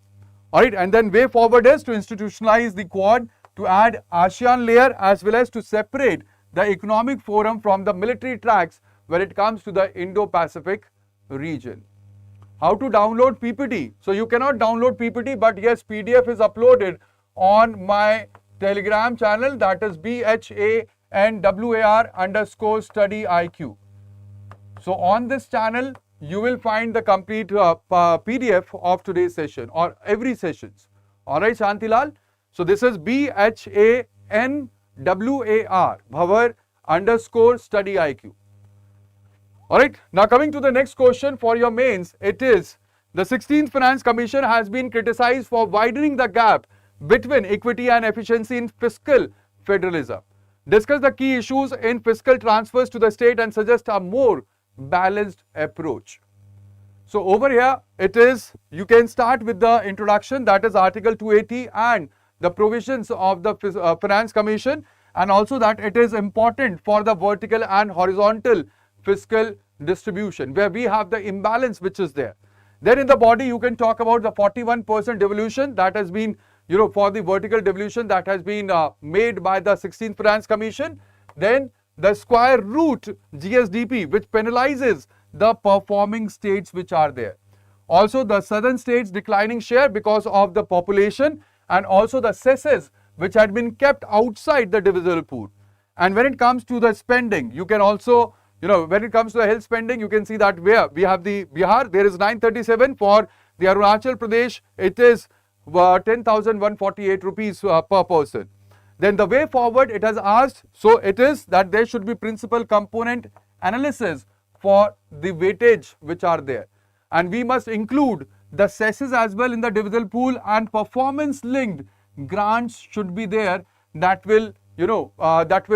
All right. And then way forward is to institutionalize the Quad, to add ASEAN layer, as well as to separate the economic forum from the military tracks when it comes to the Indo-Pacific region. How to download PPT? So you cannot download PPT, but yes, PDF is uploaded on my Telegram channel, that is BHANWAR_StudyIQ. So on this channel, you will find the complete PDF of today's session or every sessions. All right, Shantilal. So this is BHANWAR, Bhanwar_StudyIQ. All right. Now coming to the next question for your mains, it is the 16th Finance Commission has been criticized for widening the gap between equity and efficiency in fiscal federalism. Discuss the key issues in fiscal transfers to the state and suggest a more balanced approach. So over here, it is, you can start with the introduction, that is Article 280 and the provisions of the Finance Commission, and also that it is important for the vertical and horizontal fiscal distribution where we have the imbalance which is there. Then in the body, you can talk about the 41% devolution that has been, for the vertical devolution that has been made by the 16th Finance Commission. Then the square root GSDP which penalizes the performing states which are there. Also the southern states declining share because of the population, and also the cesses which had been kept outside the divisible pool. And when it comes to the spending, you can also, when it comes to the health spending, you can see that where we have the Bihar, there is 937. For the Arunachal Pradesh, it is 10,148 rupees per person. Then the way forward, it has asked, so it is that there should be principal component analysis for the weightage which are there. And we must include the cesses as well in the divisible pool, and performance linked grants should be there that will, that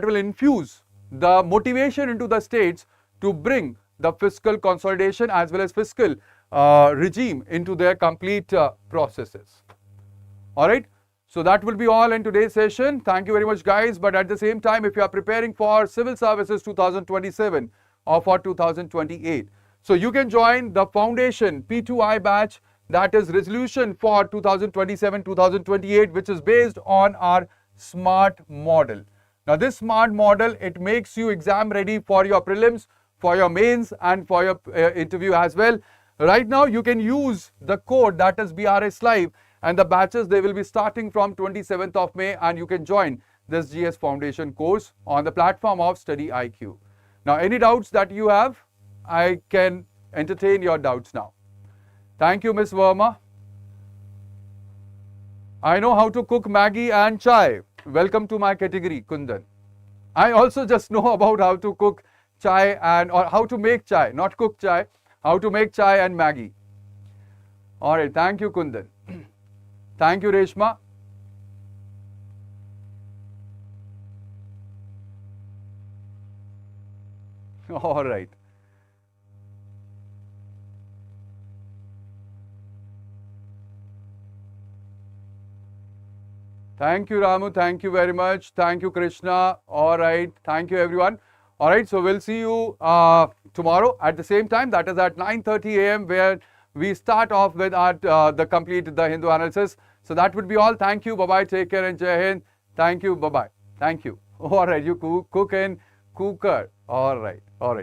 will infuse the motivation into the states to bring the fiscal consolidation as well as fiscal regime into their complete processes. All right. So that will be all in today's session. Thank you very much, guys. But at the same time, if you are preparing for Civil Services 2027 or for 2028, so you can join the Foundation P2I batch, that is resolution for 2027-2028, which is based on our smart model. Now this smart model, it makes you exam ready for your prelims, for your mains and for your interview as well. Right now you can use the code that is BRS Live, and the batches, they will be starting from 27th of May, and you can join this GS Foundation course on the platform of StudyIQ. Now any doubts that you have, I can entertain your doubts now. Thank you, Ms. Verma. I know how to cook Maggi and chai. Welcome to my category, Kundan. I also just know about how to cook chai or how to make chai, not cook chai, how to make chai and Maggi. All right, thank you, Kundan. Thank you, Reshma. All right. Thank you, Ramu. Thank you very much. Thank you, Krishna. All right. Thank you, everyone. All right. So we'll see you tomorrow at the same time. That is at 9:30 a.m. where we start off with our the complete the Hindu analysis. So that would be all. Thank you. Bye-bye. Take care and Jai Hind. Thank you. Bye-bye. Thank you. All right. You cook in cooker. All right. All right.